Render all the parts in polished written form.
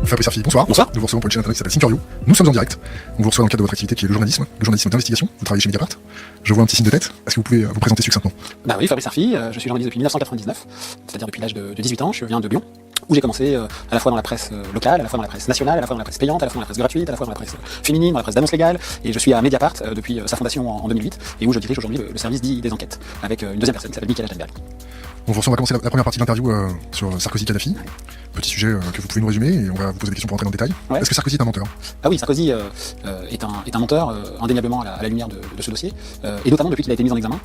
Fabrice Arfi, bonsoir. Bonsoir. Nous vous recevons pour une chaîne internet qui s'appelle Thinker.io. Nous sommes en direct. On vous reçoit dans le cadre de votre activité qui est le journalisme d'investigation. Vous travaillez chez Mediapart. Je vois un petit signe de tête. Est-ce que vous pouvez vous présenter succinctement? Bah oui, Fabrice Arfi, je suis journaliste depuis 1999, c'est-à-dire depuis l'âge de 18 ans. Je viens de Lyon, où j'ai commencé à la fois dans la presse locale, à la fois dans la presse nationale, à la fois dans la presse payante, à la fois dans la presse gratuite, à la fois dans la presse féminine, dans la presse d'annonce légale. Et je suis à Mediapart depuis sa fondation en 2008, et où je dirige aujourd'hui le service dit des enquêtes, avec une deuxième personne qui s'appelle Michael Agenberg. On va commencer la première partie de l'interview sur Sarkozy-Kadhafi. Petit sujet que vous pouvez nous résumer et on va vous poser des questions pour entrer dans le détail. Ouais. Est-ce que Sarkozy est un menteur? Ah oui, Sarkozy est un menteur indéniablement à la lumière de ce dossier, et notamment depuis qu'il a été mis en examen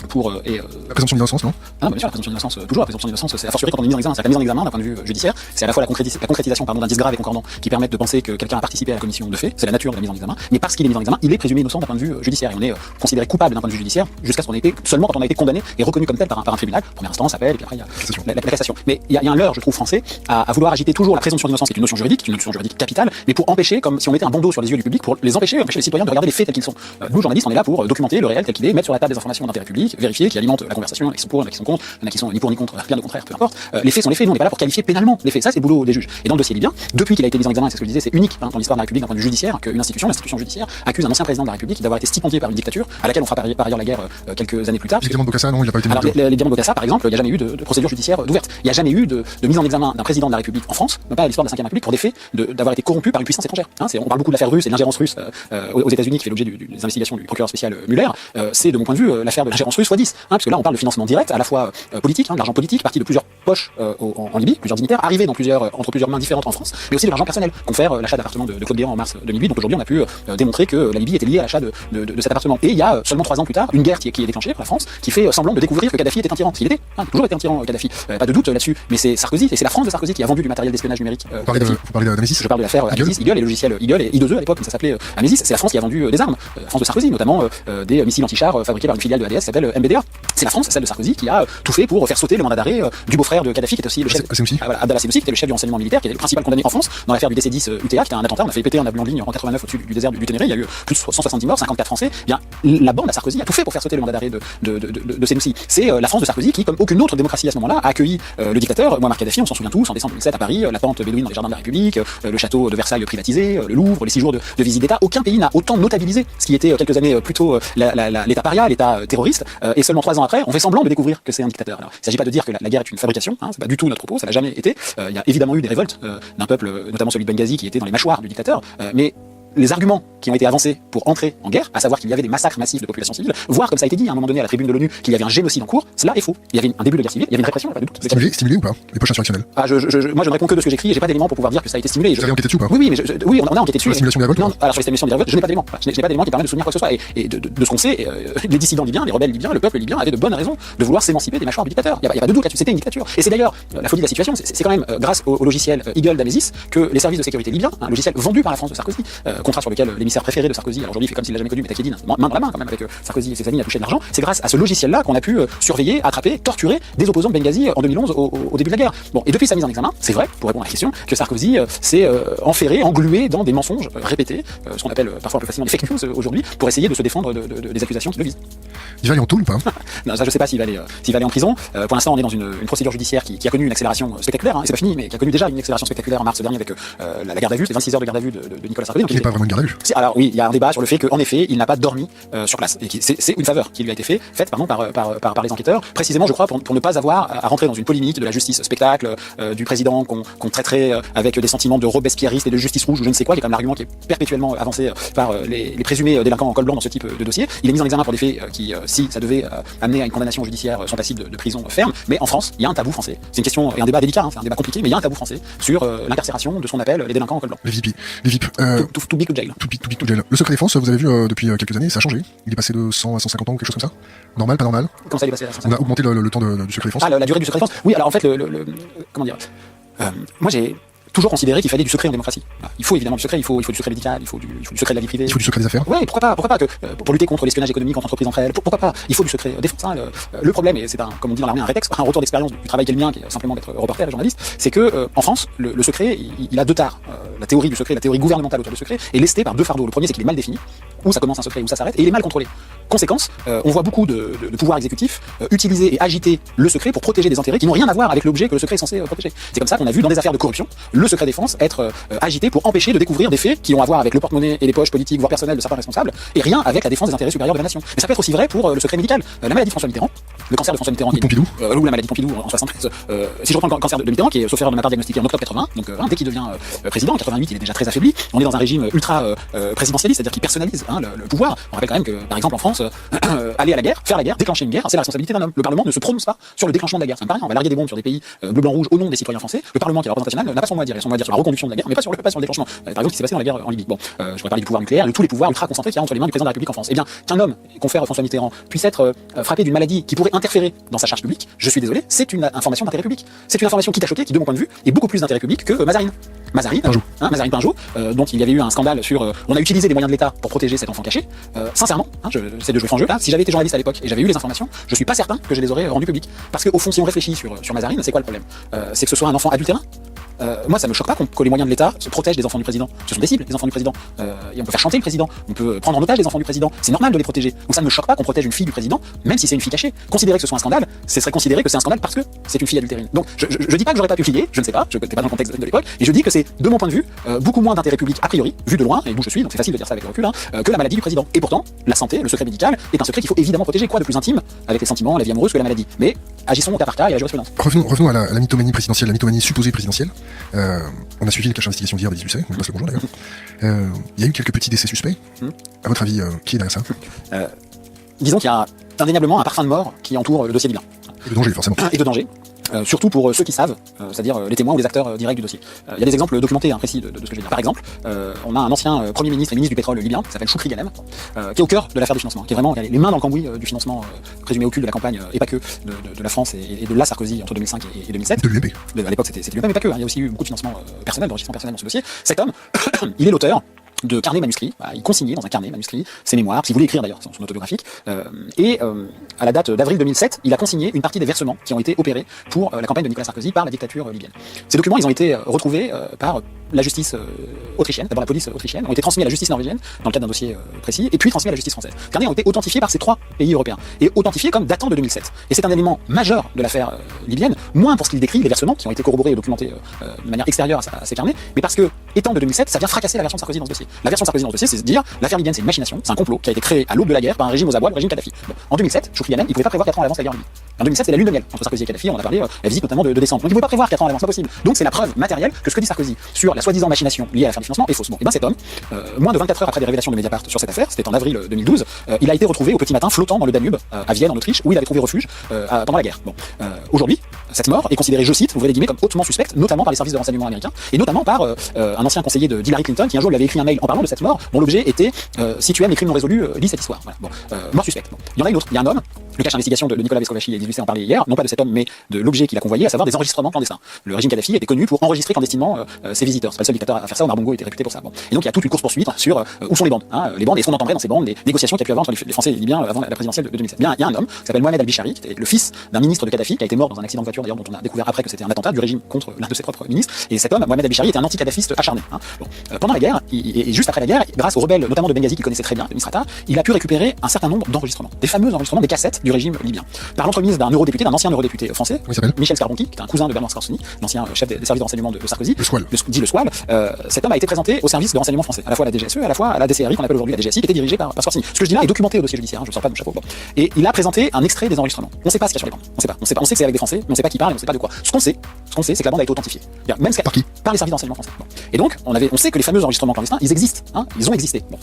pour... La présomption d'innocence, non? Ah non, bien sûr, la présomption d'innocence, toujours la présomption d'innocence, c'est a fortiori quand on est mis en examen. C'est-à-dire que la mise en examen d'un point de vue judiciaire, c'est à la fois la concrétisation d'indices graves et concordants qui permettent de penser que quelqu'un a participé à la commission de faits, c'est la nature de la mise en examen, mais parce qu'il est mis en examen, il est présumé innocent d'un point de vue judiciaire, et on est considéré coupable d'un point de vue judiciaire jusqu'à ce qu'on ait été, seulement quand on a été condamné et reconnu comme tel par un tribunal, première instance, appel, et puis après il y a la cassation. Mais il y a un leurre, je trouve, français, à vouloir agiter toujours la présomption d'innocence, qui est une notion juridique capitale, mais pour empêcher, comme si on mettait un bandeau sur les yeux du public, pour empêcher les citoyens de regarder les faits tels qu'ils sont. Nous, journalistes, on est là pour documenter le réel tel qu'il est, mettre sur la table des informations d'intérêt public, vérifier, qui alimentent la conversation, il y en a qui sont pour, il y en a qui sont contre, il y en a qui sont ni pour ni contre, rien de contraire, peu importe. Les faits sont les faits, nous on n'est pas là pour qualifier pénalement les faits, ça c'est le boulot des juges. Et dans le dossier libyen, depuis qu'il a été mis en examen, c'est ce que je disais, c'est unique dans l'histoire de la République d'un point de vue judiciaire qu'une l'institution judiciaire accuse un ancien président de la République d'avoir été stipendié par une dictature à laquelle on fera par ailleurs la guerre quelques années plus tard. Les diamants de Bokassa, non, il n'a pas été mis. Alors les diamants de Bokassa, par exemple, il n'y a jamais eu de procédure judiciaire ouverte. Il n'y a jamais eu de mise en examen d'un président de la République en France, non pas à l'histoire de la 5e République, pour des faits d'avoir été corrompu par une puissance étrangère. On parle beaucoup de l'affaire russe et de l'ingérence russe aux États-Unis qui fait l'objet des investigations du procureur spécial Mueller. C'est de mon point de vue l'affaire de l'ingérence russe x10, parce que là on parle de financement direct, à la fois politique, de l'argent politique, parti de plusieurs poches en Libye, plusieurs dignitaires, arrivé entre plusieurs mains différentes en France, mais aussi de l'argent personnel, confère l'achat d'appartement de Claude Guéant en mars 2008. Donc aujourd'hui on a pu démontrer que la Libye était liée à l'achat de cet appartement. Et il y a seulement 3 ans plus tard, une guerre qui est déclarée par la France, qui fait semblant de découvrir que Kadhafi était un tyran. Il était, toujours été un tyran, Kadhafi. Pas de doute là-dessus. Mais c'est Sarkozy, et c'est la France de Sarkozy qui a vendu du matériel d'espionnage numérique. Vous parlez d'Amésis? Je parle de l'affaire Amésis, Eagle, et le logiciel Eagle et I2E à l'époque, comme ça s'appelait Amésis. C'est la France qui a vendu des armes. France de Sarkozy, notamment des missiles anti-chars fabriqués par une filiale de ADS qui s'appelle MBDA. C'est la France, celle de Sarkozy, qui a tout fait pour faire sauter le mandat d'arrêt du beau-frère de Kadhafi, qui était aussi le chef. Abdallah Senussi, qui était le chef du renseignement militaire, qui était le principal condamné en France dans l'affaire du DC-10 UTA, qui était un attentat. On a fait péter un avion de ligne en 89 au-dessus du désert du Ténéré. Il y a eu plus de 170 morts, 54 Français. Bien, la bande à Sarkozy a tout fait pour faire sauter le mandat d'arrêt de Senussi. C'est la France de Sarkozy qui, comme aucune autre démocratie à ce moment-là, a accueilli le dictateur Muammar Kadhafi. On s'en souvient tous, en décembre 2007 à Paris, la pente bédouine dans les jardins de la République, le château de Versailles privatisé, le Louvre, les 6 jours de visite d'État. Aucun pays n'a autant notabilisé ce qui était quelques années plus tôt l'État paria, l'État terroriste, et seulement 3 ans après, on fait semblant de découvrir que c'est un dictateur. Alors, il ne s'agit pas de dire que la guerre est une fabrication, c'est pas du tout notre propos, ça n'a jamais été. Il y a évidemment eu des révoltes d'un peuple, notamment celui de Benghazi, qui était dans les mâchoires du dictateur, mais les arguments qui ont été avancés pour entrer en guerre, à savoir qu'il y avait des massacres massifs de populations civiles, voire comme ça a été dit à un moment donné à la tribune de l'ONU qu'il y avait un génocide en cours, cela est faux. Il y avait un début de guerre civile, il y avait une répression, pas du tout. Stimulé ou pas? Les poches insurrectionnelles? Moi je ne réponds que de ce que j'écris, j'ai pas d'éléments pour pouvoir dire que ça a été stimulé. Vous avez enquêté dessus ou pas? Oui, oui, on a enquêté dessus. Sur la simulation des révoltes? Non, alors sur les simulations des révoltes, je n'ai pas d'éléments. Je n'ai pas d'éléments qui permettent de soutenir quoi que ce soit. Et de ce qu'on sait, les dissidents libyens, les rebelles libyens, le peuple libyen avait de bonnes raisons de vouloir s'émanciper des mâchoires du dictateur. Il y a pas de doute là-dessus, c'était une dictature. Et c'est d'ailleurs la folie de la situation, c'est quand même grâce au logiciel Eagle d'Amésis que les services de sécurité libyens, un logiciel vendu par la France de Sarkozy, contrat sur lequel l'émissaire préféré de Sarkozy, alors aujourd'hui il fait comme s'il l'a jamais connu, mais Takedine, main dans la main quand même avec Sarkozy et ses amis à toucher de l'argent. C'est grâce à ce logiciel-là qu'on a pu surveiller, attraper, torturer des opposants de Benghazi en 2011 au début de la guerre. Bon, et depuis sa mise en examen, c'est vrai, pour répondre à la question, que Sarkozy s'est enferré, englué dans des mensonges répétés, ce qu'on appelle parfois un peu facilement des fake news aujourd'hui, pour essayer de se défendre des accusations qui le visent. Il va aller en tôle ou pas? Non, ça je sais pas s'il va aller en prison. Pour l'instant, on est dans une procédure judiciaire qui a connu une accélération spectaculaire, c'est pas fini, mais qui a connu déjà une accélération spectaculaire en mars dernier avec la garde à vue, les 26 heures de garde à vue de Nicolas Sarkozy. Il n'est pas vraiment une garde à vue. Alors oui, il y a un débat sur le fait qu'en effet, il n'a pas dormi sur place. Et c'est une faveur qui lui a été faite par les enquêteurs, précisément je crois pour ne pas avoir à rentrer dans une polémique de la justice spectacle, du président qu'on traiterait avec des sentiments de robespierriste et de justice rouge ou je ne sais quoi, qui est comme l'argument qui est perpétuellement avancé par les présumés délinquants en col blanc dans ce type de dossier. Il est mis en examen pour des faits qui, si ça devait amener à une condamnation judiciaire, sont passibles de prison ferme. Mais en France, il y a un tabou français. C'est une question et un débat délicat, c'est un débat compliqué, mais il y a un tabou français sur l'incarcération de ce qu'on appelle les délinquants en col blanc. Les VIP. Too big to jail. Too big to jail. Le secret défense, vous avez vu depuis quelques années, ça a changé. Il est passé de 100 à 150 ans ou quelque chose comme ça. Normal, pas normal? Comment ça il est passé à 150 On a augmenté le temps du secret défense. La durée du secret défense. Oui, alors en fait, comment dire, moi j'ai toujours considéré qu'il fallait du secret en démocratie. Il faut évidemment du secret, il faut du secret médical, il faut du secret de la vie privée. Il faut du secret des affaires. Ouais, pourquoi pas que pour lutter contre l'espionnage économique entre entreprises entre elles, pourquoi pas? Il faut du secret défense. Le problème, et c'est comme on dit dans l'armée, un rétex, un retour d'expérience du travail qu'est le mien, qui est simplement d'être reporter, journaliste, c'est que en France, le secret, il a 2 tares. La théorie du secret, la théorie gouvernementale autour du secret, est lestée par 2 fardeaux. Le premier, c'est qu'il est mal défini, où ça commence un secret, où ça s'arrête, et il est mal contrôlé. Conséquence, on voit beaucoup de pouvoirs exécutifs utiliser et agiter le secret pour protéger des intérêts qui n'ont rien à voir avec l'objet que le secret est censé protéger. C'est comme ça qu'on a vu dans des affaires de corruption le secret défense être agité pour empêcher de découvrir des faits qui ont à voir avec le porte-monnaie et les poches politiques, voire personnelles de certains responsables, et rien avec la défense des intérêts supérieurs de la nation. Mais ça peut être aussi vrai pour le secret médical. La maladie de François Mitterrand, le cancer de François Mitterrand, Pompidou. ou la maladie de Pompidou en 73. Si je reprends le cancer de Mitterrand, qui est, sauf erreur de ma part, diagnostiqué en octobre 80, donc dès qu'il devient président, en 88, il est déjà très affaibli. On est dans un régime ultra présidentialiste, c'est-à-dire qui personnalise le pouvoir. On rappelle quand même que, par exemple, en France, aller à la guerre, faire la guerre, déclencher une guerre, c'est la responsabilité d'un homme. Le Parlement ne se prononce pas sur le déclenchement de la guerre. Ça me paraît, on va larguer des bombes sur des pays bleu, blanc, rouge au nom des citoyens français. Le Parlement, qui est représentatif national, n'a pas son mot à dire. Il a son mot à dire sur la reconduction de la guerre, mais pas sur le déclenchement. Par exemple, ce qui s'est passé dans la guerre en Libye. Bon, je pourrais parler du pouvoir nucléaire, de tous les pouvoirs ultra concentrés qu'il y a entre les mains du président de la République en France. Eh bien, qu'un homme, confère François Mitterrand, puisse être frappé d'une maladie qui pourrait interférer dans sa charge publique, je suis désolé, c'est une information d'intérêt public. C'est une information qui t'a choqué, qui, de mon point de vue, est beaucoup plus d'intérêt public que Mazarine. Mazarine Pinjot, dont il y avait eu un scandale sur on a utilisé des moyens de l'État pour protéger cet enfant caché. Sincèrement, j'essaie de jouer franc jeu là, si j'avais été journaliste à l'époque et j'avais eu les informations, je suis pas certain que je les aurais rendues publiques. Parce qu'au fond, si on réfléchit sur Mazarine, c'est quoi le problème? C'est que ce soit un enfant adultérin. Moi, ça me choque pas que les moyens de l'État se protègent des enfants du président. Ce sont des cibles, les enfants du président. Et on peut faire chanter le président. On peut prendre en otage les enfants du président. C'est normal de les protéger. Donc ça ne me choque pas qu'on protège une fille du président, même si c'est une fille cachée. Considérer que ce soit un scandale, ce serait considérer que c'est un scandale parce que c'est une fille adultérine. Donc je dis pas que j'aurais pas pu filer, je ne sais pas, je n'étais pas dans le contexte de l'époque, et je dis que c'est, de mon point de vue, beaucoup moins d'intérêt public a priori, vu de loin, et d'où je suis, donc c'est facile de dire ça avec le recul, que la maladie du président. Et pourtant, la santé, le secret médical, est un secret qu'il faut évidemment protéger. Quoi de plus intime avec les sentiments, la vie amoureuse que la maladie. Mais agissons au cas par cas et à la jurisprudence. Revenons à la mythomanie présidentielle, la mythomanie supposée présidentielle. On a suivi une cache d'investigation d'hier des Lucet, on passe le bonjour d'ailleurs. Il y a eu quelques petits décès suspects. À votre avis, qui est derrière ça? Disons qu'il y a indéniablement un parfum de mort qui entoure le dossier Libyen. Et de danger, forcément. Et de danger. Surtout pour ceux qui savent, c'est-à-dire les témoins ou les acteurs directs du dossier. Il y a des exemples documentés, précis de ce que je vais dire. Par exemple, on a un ancien Premier ministre et ministre du pétrole libyen qui s'appelle Choukri Ghanem, qui est au cœur de l'affaire du financement, qui est vraiment les mains dans le cambouis du financement présumé occulte de la campagne, et pas que, de la France et de la Sarkozy entre 2005 et 2007. De l'UMP. À l'époque, c'était l'UMP, mais pas que. Il y a aussi eu beaucoup de financement personnel, d'enrichissement personnel dans ce dossier. Cet homme, il est l'auteur de carnets manuscrits, il consignait dans un carnet manuscrit ses mémoires, s'il voulait écrire d'ailleurs son autobiographique, à la date d'avril 2007, il a consigné une partie des versements qui ont été opérés pour la campagne de Nicolas Sarkozy par la dictature libyenne. Ces documents, ils ont été retrouvés par la justice autrichienne, d'abord la police autrichienne, ont été transmis à la justice norvégienne dans le cadre d'un dossier précis, et puis transmis à la justice française. Les carnets ont été authentifiés par ces trois pays européens, et authentifiés comme datant de 2007. Et c'est un élément majeur de l'affaire libyenne, moins pour ce qu'il décrit, les versements qui ont été corroborés et documentés de manière extérieure à ces carnets, mais parce que, étant de 2007, ça vient fracasser la version de Sarkozy dans ce dossier. La version de Sarkozy dans ce dossier, c'est de dire l'affaire libyenne, c'est une machination, c'est un complot qui a été créé à l'aube de la guerre par un régime aux abois, le régime Kadhafi. Bon. En 2007, Choukri Ghanem, il pouvait pas prévoir 4 ans à l'avance la guerre en Libye. En 2007, c'est la lune de miel entre Sarkozy et Kadhafi, on en a parlé, la visite notamment de décembre. Donc il pouvait pas prévoir 4 ans à l'avance, pas possible. Donc c'est la preuve matérielle que ce que dit Sarkozy sur la soi-disant machination liée à l'affaire du financement est fausse. Bon, et ben cet homme, moins de 24 heures après des révélations de Mediapart sur cette affaire, c'était en avril 2012, il a été retrouvé au petit matin flottant dans le Danube, à Vienne en Autriche, où il avait trouvé refuge pendant la guerre. Bon. Aujourd'hui, cette mort est considérée, je cite, ouvrez les guillemets, comme hautement suspecte, notamment par les services de renseignement américains, et notamment par un ancien conseiller d'Hillary Clinton qui un jour lui avait écrit un mail en parlant de cette mort, dont l'objet était si tu aimes les crimes non résolus, lis cette histoire. Voilà. Bon. Mort suspecte. Bon. Il y en a une autre, il y a un homme, le cache d'investigation de Nicolas Vescovaci et des Lucet en parlait hier, non pas de cet homme, mais de l'objet qu'il a convoyé, à savoir des enregistrements clandestins. Le régime Kadhafi était connu pour enregistrer clandestinement ses visiteurs. C'est pas le seul dictateur à faire ça, Omar Bongo était réputé pour ça. Bon. Et donc il y a toute une course-poursuite sur où sont les bandes. Les bandes, et ce qu'on entendrait dans ces bandes, des négociations qu'il y a pu avoir entre les Français et les Libyens avant la présidentielle de 2007. Bien, il y a un homme qui s'appelle Mohamed Al-Bishari, qui était le fils d'un ministre de Kadhafi, qui a été mort dans un accident de voiture d'ailleurs, dont on a découvert après que c'était un attentat du régime contre l'un de ses propres ministres. Et cet homme, Mohamed Al-Bishari, était un anti-kadhafiste acharné. Bon. Pendant la guerre, et juste après la guerre, grâce aux rebelles, notamment de Benghazi, qu'il connaissait très bien, de Misrata, il a pu récupérer un certain nombre d'enregistrements, des fameux enregistrements des cassettes du régime libyen, par l'entremise d'un eurodéputé, d'un ancien eurodéputé français, Michel Scarbonchi, qui est un cousin de Bernard Scarsoni, l'ancien chef des services de renseignement de Sarkozy, dit le Squal. Cet homme a été présenté au service de renseignement français, à la fois à la DGSE, à la fois à la DCRI, qu'on appelle aujourd'hui la DGSI, qui était dirigée par Scarsoni. Ce que je dis là est documenté au dossier judiciaire, je ne sors pas de mon chapeau. Bon. Et il a présenté un extrait des enregistrements. On ne sait pas ce qu'il y a sur les bandes. On sait pas. On sait que c'est avec des Français, mais on ne sait pas qui parle, et on ne sait pas de quoi. Ce qu'on sait, c'est que la bande a été authentifiée. Même par les services de renseignement français. Bon. Et donc, on sait que les fameux enregistrements clandestins, ils existent, ils ont existé. Bon.